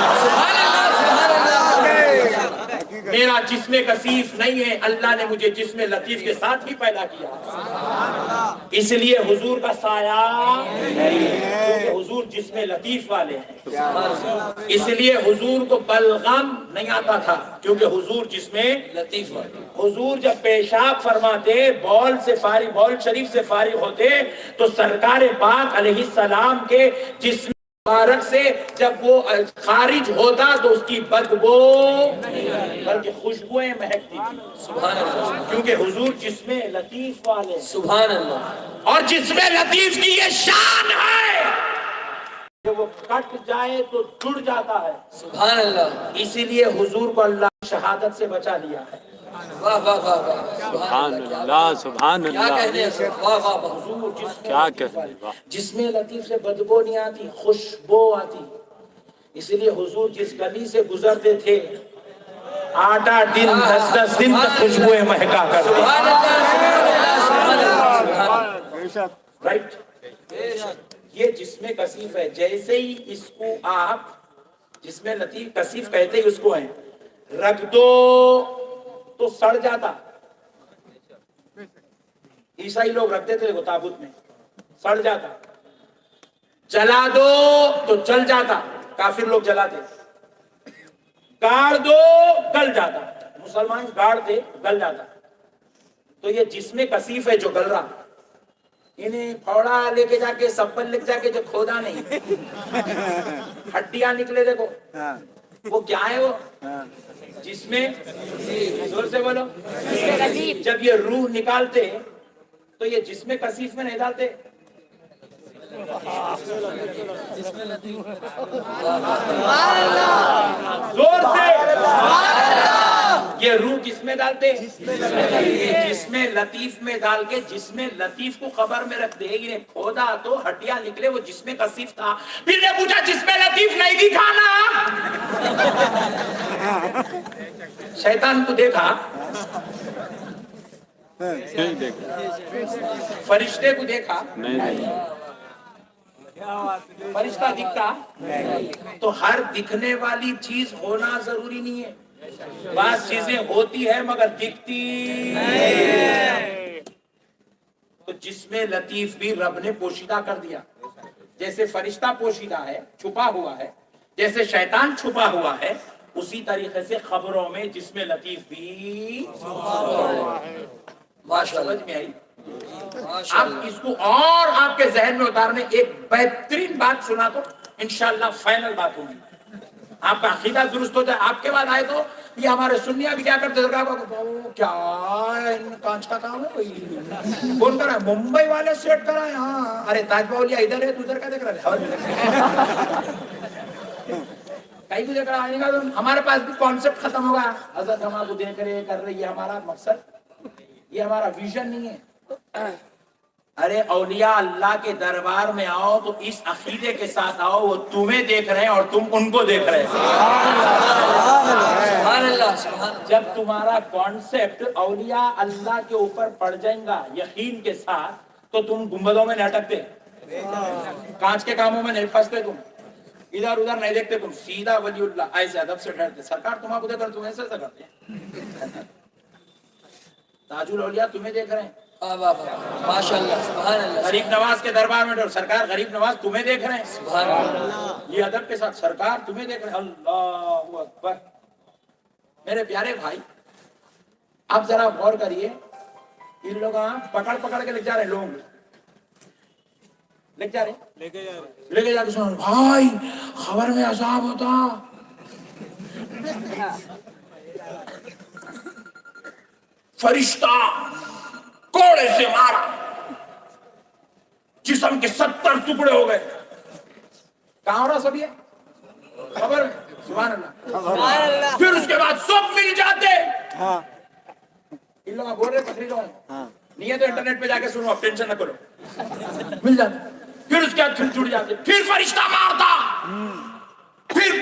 میرا جسم کثیف نہیں ہے, اللہ نے مجھے جسم لطیف کے ساتھ ہی پیدا کیا. اس لیے حضور کا سایہ نہیں ہے کیونکہ حضور جسم لطیف والے ہیں. اس لیے حضور کو بلغم نہیں آتا تھا کیونکہ حضور جسم لطیف والے. حضور جب پیشاب فرماتے, بول شریف سے فارغ ہوتے تو سرکار پاک علیہ السلام کے جسم مبارک سے جب وہ خارج ہوتا تو اس کی بدبو بلکہ خوشبوئیں مہکتی تھی. سبحان اللہ. کیونکہ حضور جسم لطیف والے. سبحان اللہ. اور جسم لطیف کی یہ شان ہے کہ وہ کٹ جائے تو جڑ جاتا ہے. سبحان اللہ. اسی لیے حضور کو اللہ شہادت سے بچا لیا ہے. واہ واہ واہ واہ. سبحان اللہ سبحان کیا اللہ. کہتے ہیں واہ واہ واہ. حضور کیا کہتے ہیں. جس میں لطیف سے بدبو نہیں آتی, خوشبو آتی. اس لیے حضور جس گلی سے گزرتے تھے 8 دن 10 دن تک خوشبوئیں مہکا کرتے. رائٹ. یہ جسم کثیف ہے. جیسے ہی اس کو آپ جسم لطیف کثیف کہتے ہی اس کو ہیں رکھ دو تو سڑ جاتا. عیسائی لوگ رکھتے تھے تابوت میں, سڑ جاتا. جلا دو تو جل جاتا, کافر لوگ جلاتے. گاڑ دو گل جاتا, مسلمان گاڑتے گل جاتا. تو یہ جسم کثیف ہے جو گل رہا. انہیں پھوڑا لے کے جا کے سبل لے جا کے جو کھودا نہیں, ہڈیاں نکلے دیکھو, وہ کیا ہے؟ وہ جس میں زور سے بولو. جب یہ روح نکالتے تو یہ جسم کثیف میں نہیں ڈالتے. زور سے یہ روح کس میں ڈالتے؟ جسم لطیف میں ڈال کے جسم لطیف کو قبر میں رکھ دے. انہیں کھودا تو ہڈیاں نکلے, وہ جسم کثیف تھا. پھر نے پوچھا جسم لطیف نہیں دکھانا. شیطان کو دیکھا, نہیں دیکھا. فرشتے کو دیکھا, نہیں. فرشتہ دکھتا تو ہر دکھنے والی چیز ہونا ضروری نہیں ہے. بعض چیزیں ہوتی ہے مگر دکھتی. تو جسم لطیف بھی رب نے پوشیدہ کر دیا. جیسے فرشتہ پوشیدہ ہے, چھپا ہوا ہے, جیسے شیطان چھپا ہوا ہے, اسی طریقے سے خبروں میں جسم لطیف بھی. سمجھ میں آئی؟ آپ اس کو اور آپ کے ذہن میں اتارنے ایک بہترین بات سنا تو انشاءاللہ فائنل بات ہوگی. آپ کا عقیدہ درست ہو جائے. آپ کے بعد آئے تو یہ ہمارے سنیاں بھی کیا کرتے ہیں, کیا کانچ کا کام ہے, کون کرا ہے؟ ممبئی والے سیٹ کرا ہے. ہاں, ارے تاج باولیا ادھر ہے, تو ادھر کا دیکھ رہا ہے. کئی کو دیکھ رہا ہے. ہمارے پاس بھی کانسیپٹ ختم ہوگا. حضرت ہم آپ کو دیکھ رہے کر رہے, یہ ہمارا مقصد, یہ ہمارا ویژن نہیں ہے. ارے اولیاء اللہ کے دربار میں آؤ تو اس عقیدے کے ساتھ آؤ, وہ تمہیں دیکھ رہے ہیں اور تم ان کو دیکھ رہے ہیں. سبحان اللہ. جب تمہارا کانسیپٹ اولیاء اللہ کے اوپر پڑ جائے گا یقین کے ساتھ, تو تم گنبدوں میں نہیں اٹکتے, کانچ کے کاموں میں نہیں پھنستے, تم ادھر ادھر نہیں دیکھتے, تم سیدھا ولی اللہ ایسے ادب سے ٹھہرتے. سرکار تمہارا کو دیکھ کر تم ایسے کرتے ہیں. تاج الاولیاء تمہیں دیکھ رہے ہیں. ماشاءاللہ سبحان اللہ. غریب نواز کے دربار میں سرکار غریب نواز تمہیں دیکھ رہے ہیں. سبحان اللہ. یہ ادب کے ساتھ سرکار تمہیں دیکھ رہے ہیں. اللہ اکبر. میرے پیارے بھائی, آپ ذرا غور کریے, ان لوگ پکڑ پکڑ کے لے جا رہے, لوگ لے جا رہے, لے کے جا کے سنو بھائی خبر میں عذاب ہوتا. فرشتہ کوڑے سے مارا, جسم کے 70 ٹکڑے ہو گئے. کہاں ہو رہا سب یہ خبر؟ سبحان اللہ. پھر اس کے بعد سب مل جاتے. ان لوگ بول رہے تقریروں نہیں ہے تو انٹرنیٹ پہ جا کے سنو, آپ ٹینشن نہ کرو, مل جاتے. پھر اس کے بعد پھر جڑ جاتے. پھر فرشتہ مارتا, پھر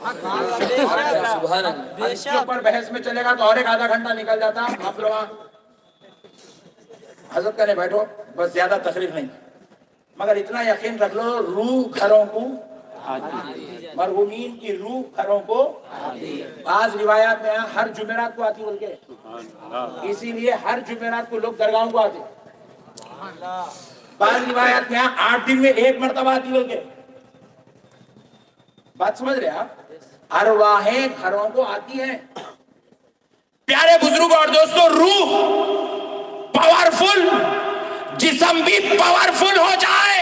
سبحان اللہ. اس کے اوپر بحث میں چلے گا تو اور ایک آدھا گھنٹہ نکل جاتا. آپ لوگ حضرت کرنے بیٹھو, بس زیادہ تقریر نہیں, مگر اتنا یقین رکھ لو روح گھروں کو, مرحومین کی روح گھروں کو. بعض روایات میں ہر جمعرات کو آتی بول کے, اسی لیے ہر جمعرات کو لوگ درگاہوں کو آتے. بعض روایات میں 8 دن میں 1 مرتبہ آتی بول کے. بات سمجھ رہے آپ؟ ارواحیں گھروں کو آتی ہیں. پیارے بزرگ اور دوستو, روح پاورفل, جسم بھی پاورفل ہو جائے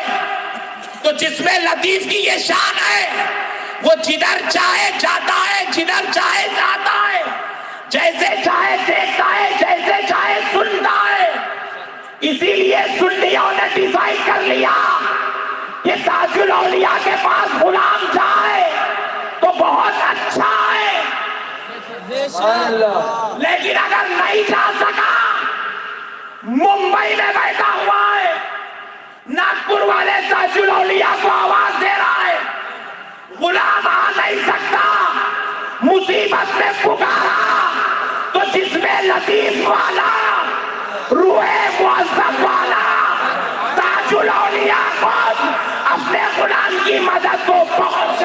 تو جسم لطیف کی یہ شان ہے, وہ جدھر چاہے جاتا ہے, جدھر چاہے جاتا ہے, جیسے چاہے دیکھتا ہے, جیسے چاہے سنتا ہے. اسی لیے سنیوں نے ڈیزائن کر لیا کہ تاج الاولیاء کے پاس غلام جائے تو بہت اچھا ہے, لیکن اگر نہیں جا سکا, ممبئی میں بیٹھا ہوا ہے, ناگپور والے تاج الاولیاء کو آواز دے رہا ہے, غلام آ نہیں سکتا, مصیبت میں پکارا تو جس میں لطیف والا, روح معظم والا تاج الاولیاء خود اپنے غلام کی مدد کو پہنچ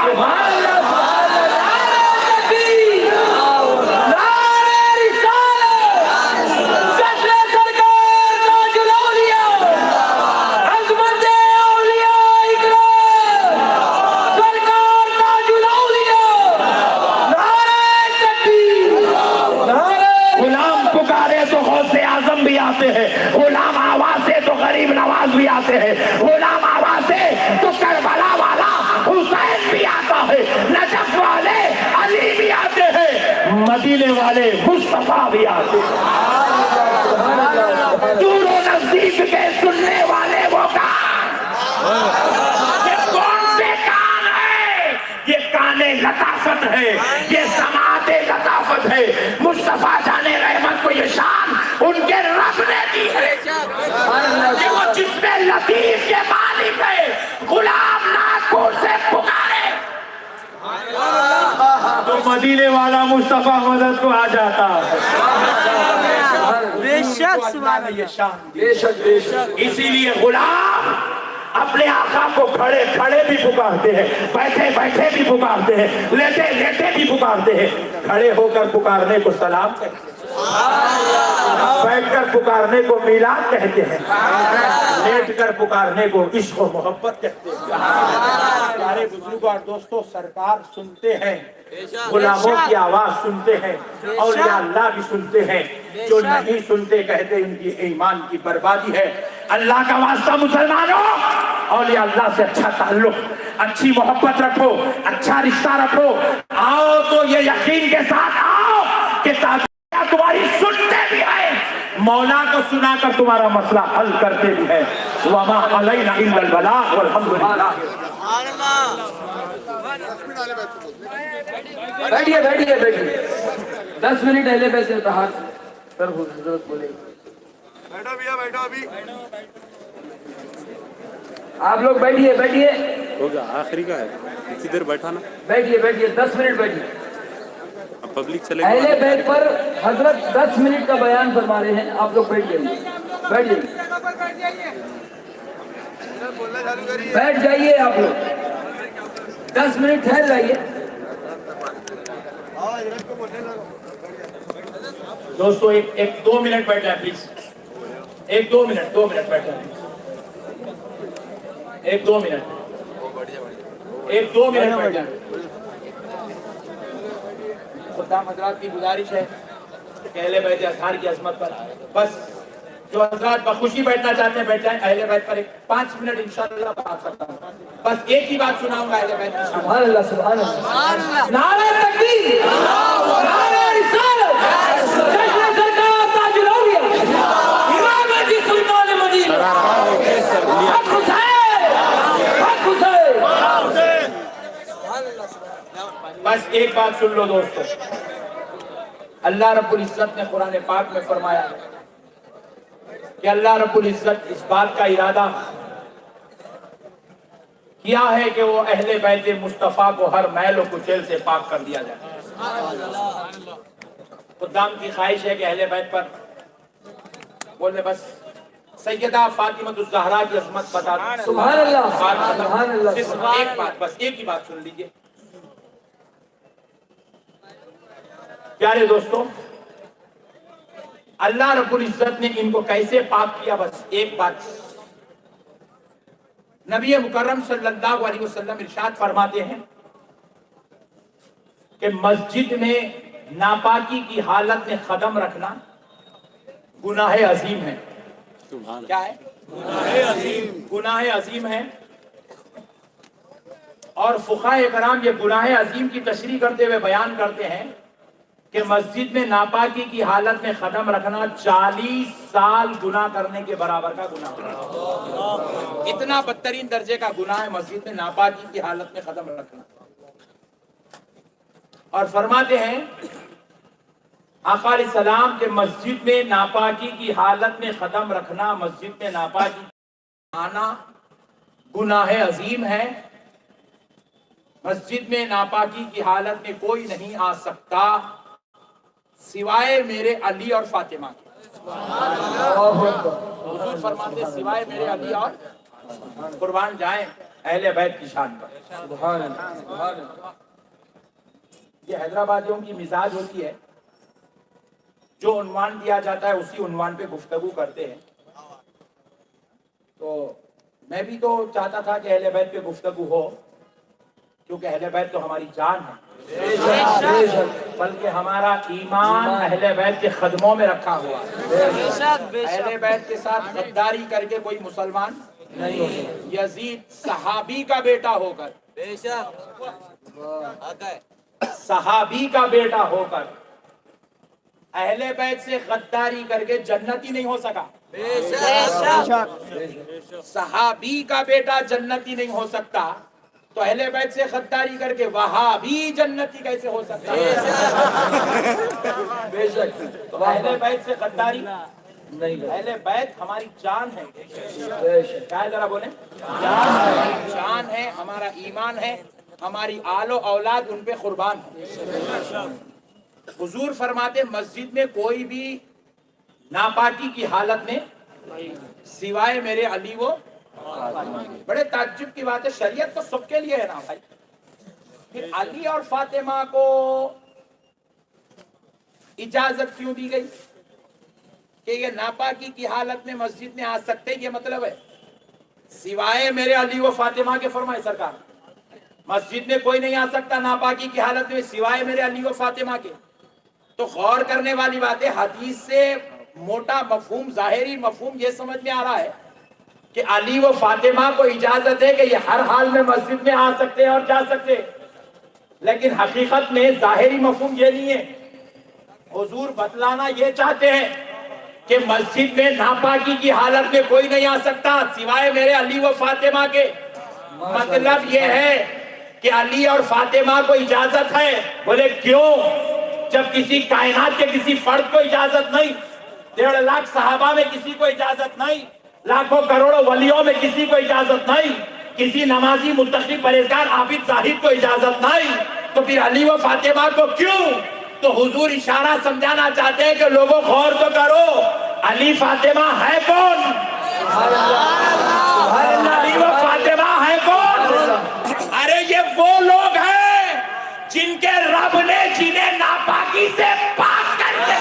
غلام آواز دے تو غریب نواز بھی آتے ہیں, غلام آواز دے تو کربلا والا حسین بھی آتا ہے, نجف والے علی بھی آتے ہیں, مدینے والے مصطفیٰ بھی آتے ہیں. دور و نزدیک کے سننے والے وہ کان, یہ کون سے کان ہے؟ یہ کان لطافت ہے, یہ سماعت لطافت ہے. مصطفیٰ جان رحمت کو یہ شان ان کے رب نے دی ہے کہ وہ جس میں لطیف کے مالک ہے, غلام ناگپور سے پکارے تو مدینے والا مصطفیٰ مدد کو آ جاتا ہے. اسی لیے غلام اپنے آقا کو کھڑے کھڑے بھی پکارتے ہیں, بیٹھے بیٹھے بھی پکارتے ہیں, لیٹے لیٹے بھی پکارتے ہیں. کھڑے ہو کر پکارنے کو سلام کہتے ہیں, بیٹھ کر پکارنے کو میلاد کہتے ہیں, لیٹ کر پکارنے کو عشق و محبت کہتے ہیں. پیارے بزرگوں اور دوستوں, سرکار سنتے ہیں, غلاموں کی آواز سنتے ہیں, اولیاء اللہ بھی سنتے ہیں. جو نہیں سنتے کہتے ان کی ایمان کی بربادی ہے. اللہ کا واسطہ مسلمانوں, اولیاء اللہ سے اچھا تعلق, اچھی محبت رکھو, اچھا رشتہ رکھو. آؤ تو یہ یقین کے ساتھ آؤ کہ تمہاری سنتے بھی ہیں, مولا کو سنا کر تمہارا مسئلہ حل کرتے بھی ہیں. وما علینا الا البلاغ والحمدللہ. بیٹھیے بیٹھیے بیٹھیے, 10 منٹ اہل بیت سے اتحاد پر حضرت بولے. بیٹھو بھیا, بیٹھو ابھی. آپ لوگ بیٹھیے بیٹھیے ہو گیا, آخری کا ہے, اسی دیر بیٹھا نا, بیٹھیے بیٹھیے, 10 منٹ بیٹھیے. اب پبلک چلے اہل بیت پر حضرت 10 منٹ کا بیان فرما رہے ہیں. آپ لوگ بیٹھ جائیے, بیٹھ جائیے, بیٹھ جائیے. آپ لوگ 10 منٹ ٹھہر جائیے. دوستو ایک 2 منٹ بیٹھ جائیں پلیز. 2 منٹ بیٹھ جائیں, 2 منٹ بیٹھ جائیں. خدام حضرات کی گزارش ہے کہ اہل بیت اطہار کی عظمت پر بس جو حضرات بخوشی بیٹھنا چاہتے ہیں بیٹھ جائیں. اہل بیت پر 5 منٹ انشاءاللہ بات کرتا ہوں. بس ایک ہی بات سناؤں گا اہل بیت کی. سبحان اللہ, سبحان اللہ. نعرہ تکبیر, نعرہ رسالت, جشن سرکار تاج الاولیاء, امام علی سلطان مدینہ, حق حسین, حق حسین. بس ایک بات سن لو دوستو, اللہ رب العزت نے قرآن پاک میں فرمایا کہ اللہ رب العزت اس بات کا ارادہ کیا ہے کہ وہ اہل بیت مصطفیٰ کو ہر میل و کچیل سے پاک کر دیا جائے. خدام کی خواہش ہے کہ اہل بیت پر بولے بس سیدہ فاطمہ الزہرا کی عظمت بتا دیں. سبحان اللہ سبحان اللہ صرف ایک بات، بس ایک ہی بات سن لیجئے. پیارے دوستوں، اللہ رب العزت نے ان کو کیسے پاک کیا؟ بس ایک بات. نبی مکرم صلی اللہ علیہ وسلم ارشاد فرماتے ہیں کہ مسجد میں ناپاکی کی حالت میں قدم رکھنا گناہ عظیم ہے. کیا ہے؟ گناہ عظیم ہے. اور فقہاء کرام یہ گناہ عظیم کی تشریح کرتے ہوئے بیان کرتے ہیں کہ مسجد میں ناپاکی کی حالت میں قدم رکھنا 40 سال گناہ کرنے کے برابر کا گناہ ہے. اتنا بدترین درجے کا گناہ ہے مسجد میں ناپاکی کی حالت میں قدم رکھنا. اور فرماتے ہیں آقا علیہ السلام کہ مسجد میں ناپاکی کی حالت میں قدم رکھنا، مسجد میں ناپاکی آنا گناہ عظیم ہے. مسجد میں ناپاکی کی حالت میں کوئی نہیں آ سکتا سوائے میرے علی اور فاطمہ کے. حضور فرماتے سوائے میرے علی اور قربان جائیں اہل بیت کی شان پر. سبحان اللہ سبحان اللہ. یہ حیدرآبادیوں کی مزاج ہوتی ہے، جو عنوان دیا جاتا ہے اسی عنوان پہ گفتگو کرتے ہیں. تو میں بھی تو چاہتا تھا کہ اہل بیت پہ گفتگو ہو، کیونکہ اہل بیت تو ہماری جان ہے، بلکہ ہمارا ایمان اہل بیت کے خدموں میں رکھا ہوا ہے. اہل بیت کے ساتھ غداری کر کے کوئی مسلمان نہیں. یزید صحابی کا بیٹا ہو کر، صحابی کا بیٹا ہو کر اہل بیت سے غداری کر کے جنتی نہیں ہو سکا. صحابی کا بیٹا جنتی نہیں ہو سکتا تو اہل بیت سے غداری کر کے وہابی جنتی کیسے ہو سکتا ہے؟ بے شک. تو اہل بیت سے غداری نہیں. اہل بیت ہماری جان ہے. بے شک. کیا ہے ذرا بولیں؟ جان ہے، ہمارا ایمان ہے، ہماری آل و اولاد ان پہ قربان ہے. حضور فرماتے مسجد میں کوئی بھی ناپاکی کی حالت میں سوائے میرے علی وہ. بڑے تعجب کی بات ہے، شریعت تو سب کے لیے ہے نا بھائی، پھر علی اور فاطمہ کو اجازت کیوں دی گئی کہ یہ ناپاکی کی حالت میں مسجد میں آ سکتے؟ یہ مطلب ہے سوائے میرے علی و فاطمہ کے. فرمائے سرکار مسجد میں کوئی نہیں آ سکتا ناپاکی کی حالت میں سوائے میرے علی و فاطمہ کے. تو غور کرنے والی بات ہے، حدیث سے موٹا مفہوم، ظاہری مفہوم یہ سمجھ میں آ رہا ہے کہ علی و فاطمہ کو اجازت ہے کہ یہ ہر حال میں مسجد میں آ سکتے اور جا سکتے، لیکن حقیقت میں ظاہری مفہوم یہ نہیں ہے. حضور بتلانا یہ چاہتے ہیں کہ مسجد میں ناپاکی کی حالت میں کوئی نہیں آ سکتا سوائے میرے علی و فاطمہ کے. مطلب یہ ہے کہ علی اور فاطمہ کو اجازت ہے. بولے کیوں؟ جب کسی کائنات کے کسی فرد کو اجازت نہیں، 1.5 لاکھ صحابہ میں کسی کو اجازت نہیں، لاکھوں کروڑوں ولیوں میں کسی کو اجازت نہیں، کسی نمازی متقی پرہیزگار عابد زاہد کو اجازت نہیں، تو پھر علی و فاطمہ کو کیوں؟ تو حضور اشارہ سمجھانا چاہتے ہیں کہ لوگوں غور تو کرو، علی فاطمہ ہے کون؟ علی و فاطمہ ہے کون؟ ارے یہ وہ لوگ ہیں جن کے رب نے جنہیں ناپاکی سے پاک کر کے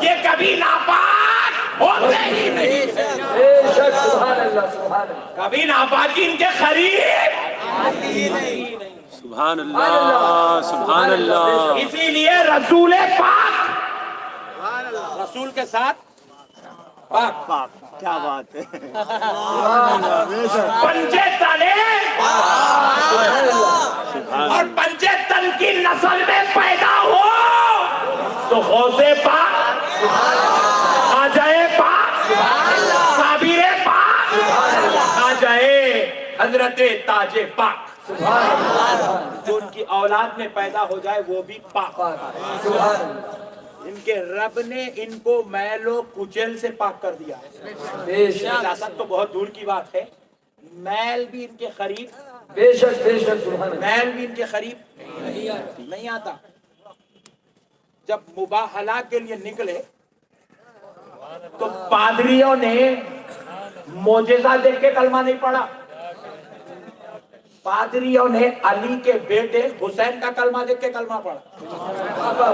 یہ کبھی ناپاک ہوتے ہی نہیں. کبھی ناپاکی ان کے قریب. سبحان اللہ سبحان اللہ. اسی لیے رسول پاک، رسول کے ساتھ پاک. کیا بات ہے. پنجے تنے اور پنجے تن کی نسل میں پیدا ہو تو غوث پاک، خواجہ پاک، صابر پاک، آ جائے حضرت تاج پاک. جو ان کی اولاد میں پیدا ہو جائے وہ بھی پاک. ان کے رب نے ان کو میل و کچل سے پاک کر دیا ہے. بے شک نجاست تو بہت دور کی بات ہے, میل بھی ان کے قریب, بے شک سبحان اللہ. میل بھی ان کے قریب نہیں آتا. جب مباحلہ کے لیے نکلے تو پادریوں نے معجزہ دیکھ کے کلمہ نہیں پڑھا, پادریوں نے علی کے بیٹے حسین کا کلمہ دیکھ کے کلمہ پڑھا,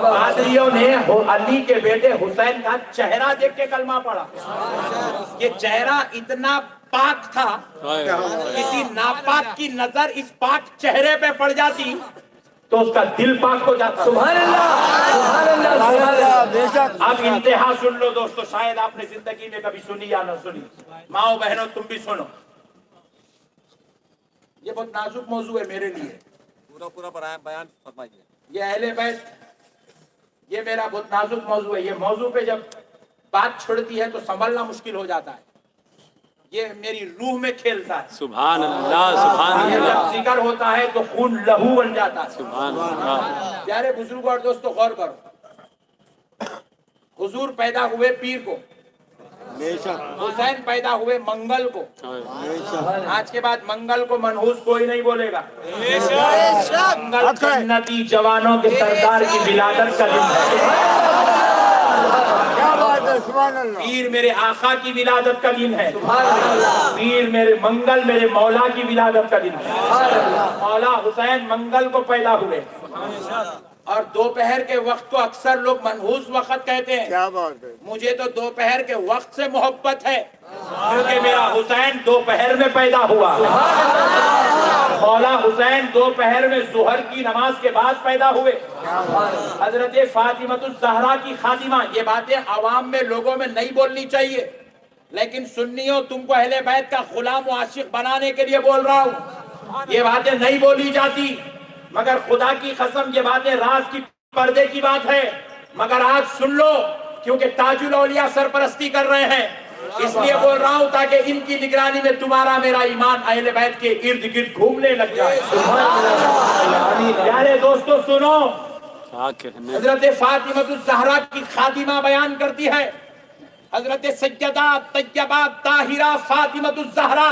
پادریوں نے علی کے بیٹے حسین کا چہرہ دیکھ کے کلمہ پڑھا. یہ چہرہ اتنا پاک تھا, کسی ناپاک کی نظر اس پاک چہرے پہ پڑ جاتی تو اس کا دل پاک ہو جاتا. سبحان اللہ بے شک. اب انتہا سن لو دوستو, شاید آپ نے زندگی میں کبھی سنی یا نہ سنی. ماؤں بہنوں تم بھی سنو, یہ بہت نازک موضوع ہے میرے لیے. پورا بیان فرمائیے. یہ اہل بیت, یہ میرا بہت نازک موضوع ہے. یہ موضوع پہ جب بات چھڑتی ہے تو سنبھلنا مشکل ہو جاتا ہے. یہ میری روح میں کھیلتا ہے. سبحان اللہ سبحان یہ اللہ جب ذکر ہوتا ہے تو خون لہو بن جاتا ہے. سبحان اللہ. پیارے بزرگوں اور دوستو غور کرو, حضور پیدا ہوئے پیر کو, بے شک. حسین پیدا ہوئے منگل کو. بے شک. آج کے بعد منگل کو منحوس کوئی نہیں بولے گا. منگل حق ہے. جنتی جوانوں کے سردار کی ولادت کا دن ہے. کیا بات ہے, سبحان اللہ. پیر میرے آقا کی ولادت کا دن ہے. پیر میرے منگل میرے مولا کی ولادت کا دن ہے. مولا حسین منگل کو پیدا ہوئے, اور دوپہر کے وقت کو اکثر لوگ منحوس وقت کہتے ہیں. کیا بات ہے. مجھے تو دوپہر کے وقت سے محبت ہے, کیونکہ میرا حسین دوپہر میں پیدا ہوا. مولا حسین دوپہر میں ظہر کی نماز کے بعد پیدا ہوئے. حضرت فاطمہ الزہرا کی خاتمہ. یہ باتیں عوام میں لوگوں میں نہیں بولنی چاہیے, لیکن سنیوں تم کو اہل بیت کا غلام و عاشق بنانے کے لیے بول رہا ہوں. یہ باتیں نہیں بولی جاتی, مگر خدا کی قسم یہ باتیں راز کی پردے کی بات ہے. مگر آج سن لو, کیونکہ تاج الاولیاء سرپرستی کر رہے ہیں, اس لیے بول رہا ہوں تاکہ ان کی نگرانی میں تمہارا میرا ایمان اہل بیت کے ارد گرد گھومنے لگ جائے. پیارے دوستو سنو, کیا کہنے. حضرت فاطمہ الزہرا کی خاتمہ بیان کرتی ہے. حضرت سیدہ طیبہ طاہرہ فاطمہ الزہرا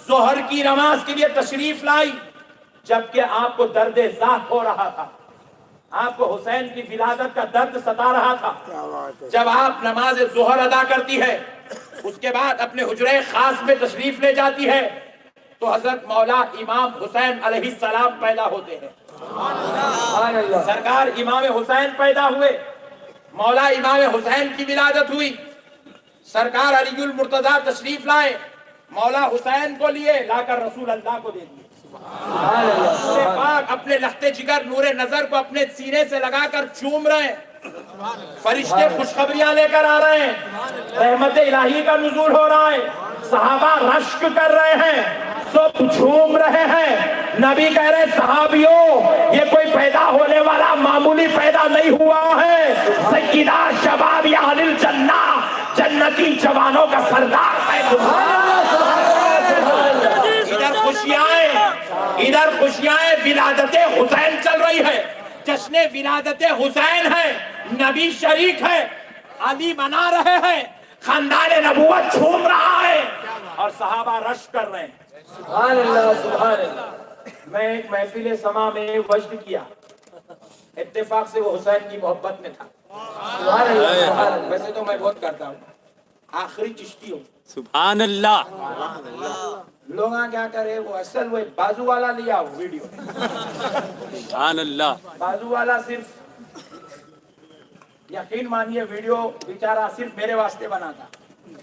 ظہر کی نماز کے لیے تشریف لائی, جبکہ آپ کو درد ذات ہو رہا تھا. آپ کو حسین کی ولادت کا درد ستا رہا تھا. جب آپ نماز ظہر ادا کرتی ہے, اس کے بعد اپنے حجرے خاص میں تشریف لے جاتی ہے, تو حضرت مولا امام حسین علیہ السلام پیدا ہوتے ہیں. سرکار امام حسین پیدا ہوئے, مولا امام حسین کی ولادت ہوئی. سرکار علی المرتضیٰ تشریف لائے, مولا حسین کو لیے لا کر رسول اللہ کو دے دیے. پاک اپنے لختے جگر نور نظر کو اپنے سینے سے لگا کر چوم رہے ہیں. فرشتے خوشخبریاں لے کر آ رہے ہیں, رحمت الہی کا نزول ہو رہا ہے. صحابہ رشک کر رہے ہیں, سب جھوم رہے ہیں. نبی کہہ رہے صحابیوں یہ کوئی پیدا ہونے والا معمولی پیدا نہیں ہوا ہے, سیدہ شباب اہل الجنہ جنتی جوانوں کا سردار ہے. ادھر خوشیاں ولادت حسین چل رہی ہے, جشن ولادت حسین ہے, نبی شریک ہے, علی منا رہے ہیں, خاندان نبوت جھوم رہا ہے, اور صحابہ رشک کر رہے ہیں. سبحان اللہ سبحان اللہ. میں ایک محفل سما میں وجد کیا, اتفاق سے وہ حسین کی محبت میں تھا. سبحان اللہ سبحان اللہ. ویسے تو میں بہت کرتا ہوں, آخری چشتی ہوں. سبحان اللہ. لوگ کیا کرے, وہ اصل وہ بازو والا لیا ہو ویڈیو. سبحان اللہ. بازو والا صرف یقین مانیے ویڈیو بیچارہ صرف میرے واسطے بنا تھا.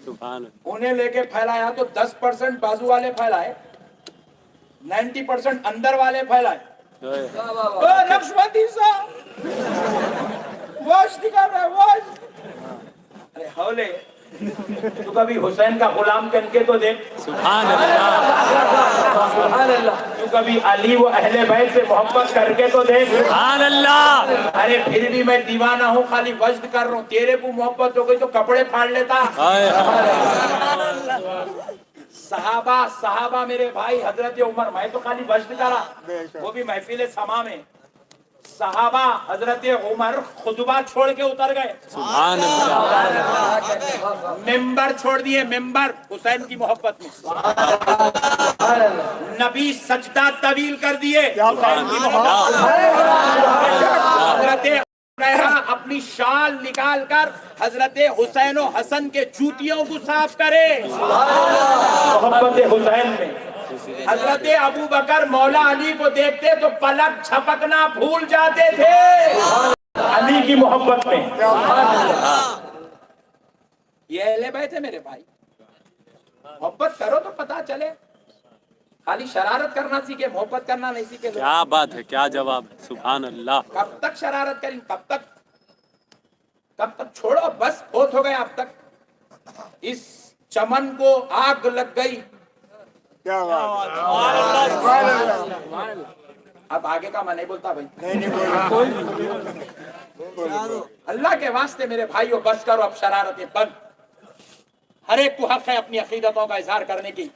سبحان اللہ. انہیں لے کے پھیلایا تو 10% بازو والے پھیلائے, 90% اندر والے پھیلائے. نقشبندی صاحب واش دکھا رہا ہے, واش. ارے حولے, تو کبھی حسین کا غلام کن کے تو دیکھ. سبحان اللہ. سبحان اللہ. تو کبھی علی و اہل بیت سے محبت کر کے تو دیکھ. سبحان اللہ. ارے پھر بھی میں دیوانہ ہوں, خالی وجد کر رہا ہوں. تیرے کو محبت ہو گئی تو کپڑے پھاڑ لیتا. صحابہ میرے بھائی, حضرت عمر, میں تو خالی وجد کرا, وہ بھی محفل سما میں. صحابہ حضرت عمر خطبہ چھوڑ کے اتر گئے, سبحان اللہ. ممبر چھوڑ دیے, ممبر حسین کی محبت میں. نبی سجدہ طویل کر دیے حسین کی محبت میں. حضرت اپنی شال نکال کر حضرت حسین و حسن کے جوتیوں کو صاف کرے محبت حسین میں. حضرت ابو بکر مولا علی کو دیکھتے تو پلک چھپکنا بھول جاتے تھے علی کی محبت میں. یہ اہل بیت ہے میرے بھائی, محبت کرو تو پتا چلے. خالی شرارت کرنا سیکھے, محبت کرنا نہیں سیکھے. کیا بات ہے, کیا جواب ہے, سبحان اللہ. کب تک شرارت کریں, کب تک چھوڑو, بس بہت ہو گیا. اب تک اس چمن کو آگ لگ گئی. کیا بات اب آگے کا میں نہیں بولتا بھائی, نہیں اللہ کے واسطے میرے بھائیوں بس کرو اب شرارتیں بند. ہر ایک کو حق ہے اپنی عقیدتوں کا اظہار کرنے کی.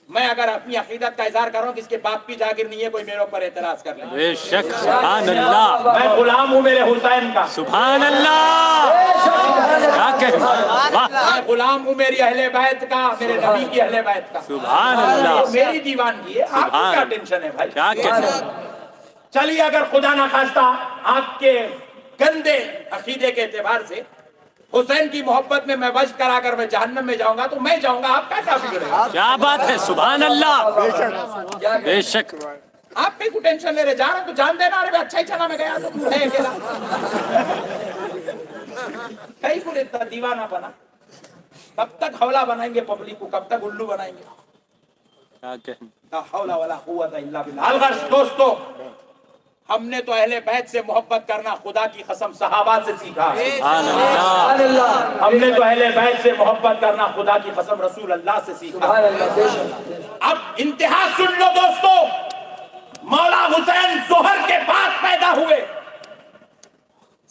میں اگر اپنی عقیدت کا اظہار کروں کہ اس کے باپ کی جاگیر نہیں ہے, کوئی میرے اوپر اعتراض کر لے. بے شک, سبحان اللہ. میں غلام ہوں میرے حسین کا, سبحان اللہ. کیا کہہ, واہ, میں غلام ہوں میری اہل بیت کا, میرے نبی کی اہل بیت کا. سبحان اللہ. میری دیوانگی ہے, آپ کو کیا ٹینشن ہے بھائی. کیا کہہ, چلیے اگر خدا نہ خواستہ آپ کے گندے عقیدے کے اعتبار سے حسین کی محبت میں وجد کرا کر میں جہنم میں جاؤں گا تو میں جاؤں گا, آپ کا فکر ہے. کیا بات ہے, سبحان اللہ. بے شک, آپ کہیں کو ٹینشن لے رہے, جا رہے تو جان دینا. ارے اچھا ہی چلا, میں گیا تو تو ہے اکیلا. کہیں کو اتنا دیوانہ بنا, کب تک حوالہ بنائیں گے پبلک کو, کب تک الو بنائیں گے. کیا کہہ, لا حول ولا قوت الا باللہ. الغرض دوستو, ہم نے تو اہل بیت سے محبت کرنا خدا کی قسم صحابہ سے سیکھا. سبحان اللہ. ہم نے تو اہل بیت سے محبت کرنا خدا کی قسم رسول اللہ سے سیکھا. اب انتہا سن لو دوستو, مولا حسین ظہر کے بعد پیدا ہوئے.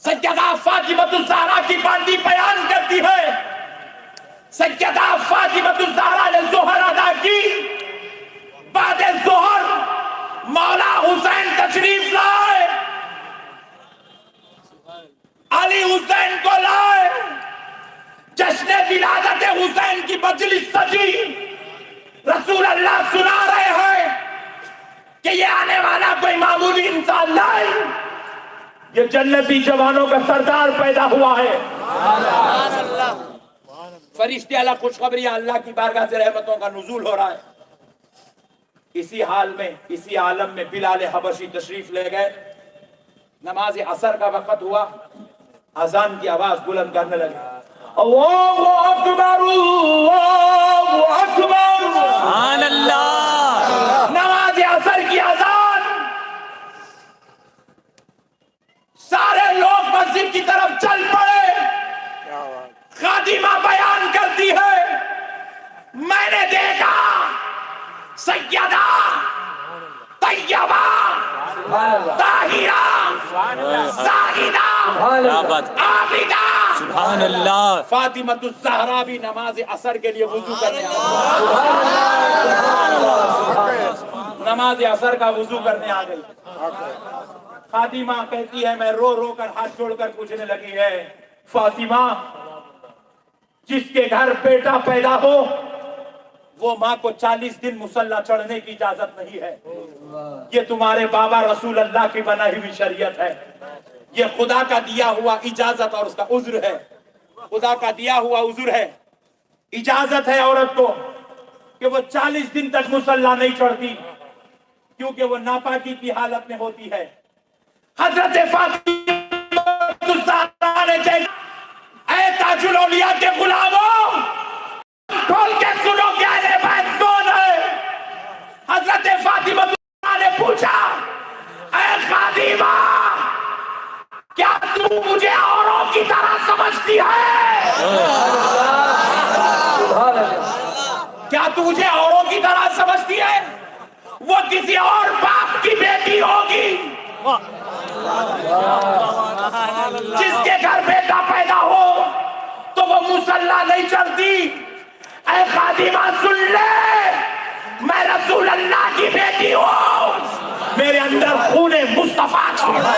سیدہ فاطمۃ الزہرا کی باندی بیان کرتی ہے, سیدہ فاطمۃ الزہرا نے ظہر ادا کی. بعد ظہر مولا حسین تشریف لائے, علی حسین کو لائے, جشن ولادت حسین کی مجلس سجی. رسول اللہ سنا رہے ہیں کہ یہ آنے والا کوئی معمولی انسان نہیں, یہ جنتی جوانوں کا سردار پیدا ہوا ہے. فرشتے اللہ خوشخبری, اللہ کی بارگاہ سے رحمتوں کا نزول ہو رہا ہے. اسی حال میں, اسی عالم میں بلال حبشی تشریف لے گئے. نماز عصر کا وقت ہوا, اذان کی آواز بلند کرنے لگے, اللہ اکبر اللہ اکبر. سبحان اللہ. نماز عصر کی اذان, سارے لوگ مسجد کی طرف چل پڑے. خادمہ بیان کرتی ہے, میں نے دیکھا سیدہ طیبہ طاہرہ زاہدہ کیا بات, عابدہ سبحان اللہ. فاطمۃ الزہرا بھی نماز عصر کے لیے وضو کرنے نماز عصر کا وضو کرنے آ گئی. فاطمہ کہتی ہے, میں رو رو کر ہاتھ جوڑ کر پوچھنے لگی ہے, فاطمہ جس کے گھر بیٹا پیدا ہو وہ ماں کو 40 دن مصلی چڑھنے کی اجازت نہیں ہے. یہ تمہارے بابا رسول اللہ کی بنائی ہوئی شریعت ہے. یہ خدا کا دیا ہوا اجازت اور اس کا عذر ہے. خدا کا دیا ہوا عذر ہے, اجازت ہے عورت کو کہ وہ 40 دن تک مصلی نہیں چڑھتی, کیونکہ وہ ناپاکی کی حالت میں ہوتی ہے. حضرت فاطمہ الزہرا نے کہا, اے تاج الاولیاء کے غلاموں, کھول کے سنو کہ اہل بیت کون ہے. حضرت فاطمہ الزہرا نے پوچھا, اے خادمہ, کیا تم مجھے اوروں کی طرح سمجھتی ہے؟ کیا تم مجھے اوروں کی طرح سمجھتی ہے؟ وہ کسی اور باپ کی بیٹی ہوگی. جس کے گھر بیٹا پیدا ہو تو وہ مصلی نہیں چڑھتی. اے خادمہ سن لے, میں رسول اللہ کی بیٹی ہوں, میرے اندر خون مصطفیٰ چھوڑا.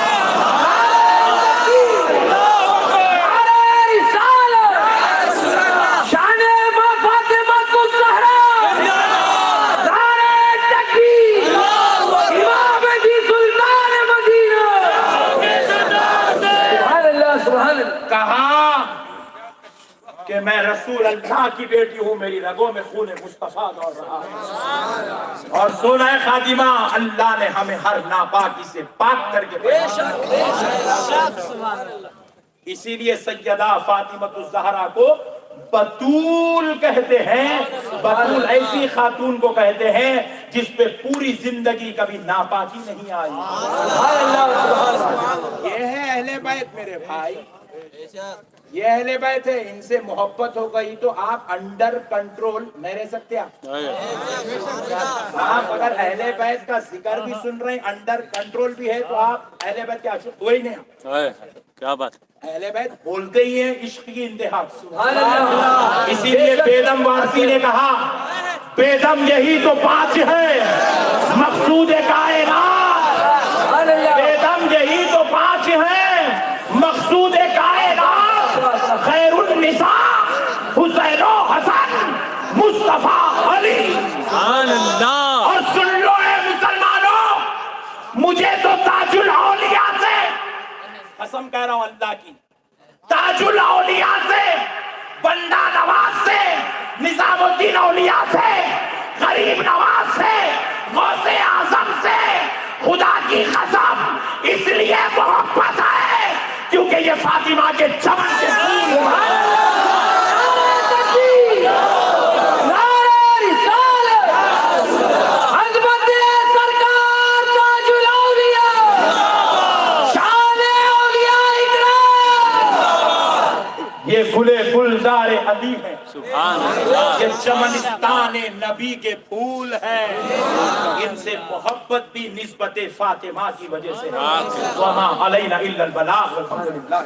رسول اللہ کی بیٹی ہوں, میری رگوں میں خون مصطفیٰ دوڑ رہا ہے. اور سولہ خاتمہ, اللہ نے ہمیں ہر ناپاکی سے پاک کر کے اسی لیے سیدہ فاطمۃ الزہرا کو بطول کہتے ہیں. بطول ایسی خاتون کو کہتے ہیں جس پہ پوری زندگی کبھی ناپاکی نہیں آئی. یہ ہے اہل بیت میرے بھائی, یہ اہل بیت ہے. ان سے محبت ہو گئی تو آپ انڈر کنٹرول نہیں رہ سکتے. آپ اگر اہل بیت کا ذکر بھی سن رہے ہیں, انڈر کنٹرول بھی ہے, تو آپ اہل بیت کے عاشق ہوئے ہی نہیں. کیا بات. اہل بیت بولتے ہی ہیں عشق کی انتہا. اسی لیے بیدم وارسی نے کہا, بیدم یہی تو پانچ ہے مقصود کائنات. بیدم یہی تو پانچ ہے مقصود کائنات. خیر النساء حسین و حسن مصطفیٰ علی. سبحان اللہ. اور سن لو اے مسلمانوں, مجھے تو تاج الاولیاء سے قسم کہہ رہا ہوں اللہ کی, تاج الاولیاء سے, بندہ نواز سے, نظام الدین اولیاء سے, غریب نواز سے, غوث اعظم سے, خدا کی قسم اس لیے محبت ہے کیونکہ یہ فاطمہ کے چمن کے پھول ہیں. یہ گلے گلزار علی ہیں, سبحان اللہ. یہ چمنستان نبی کے پھول ہیں. ان سے محبت بھی نسبت فاطمہ کی وجہ سے ہے. وما علینا الا البلاغ والحمدللہ.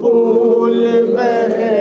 قبول میں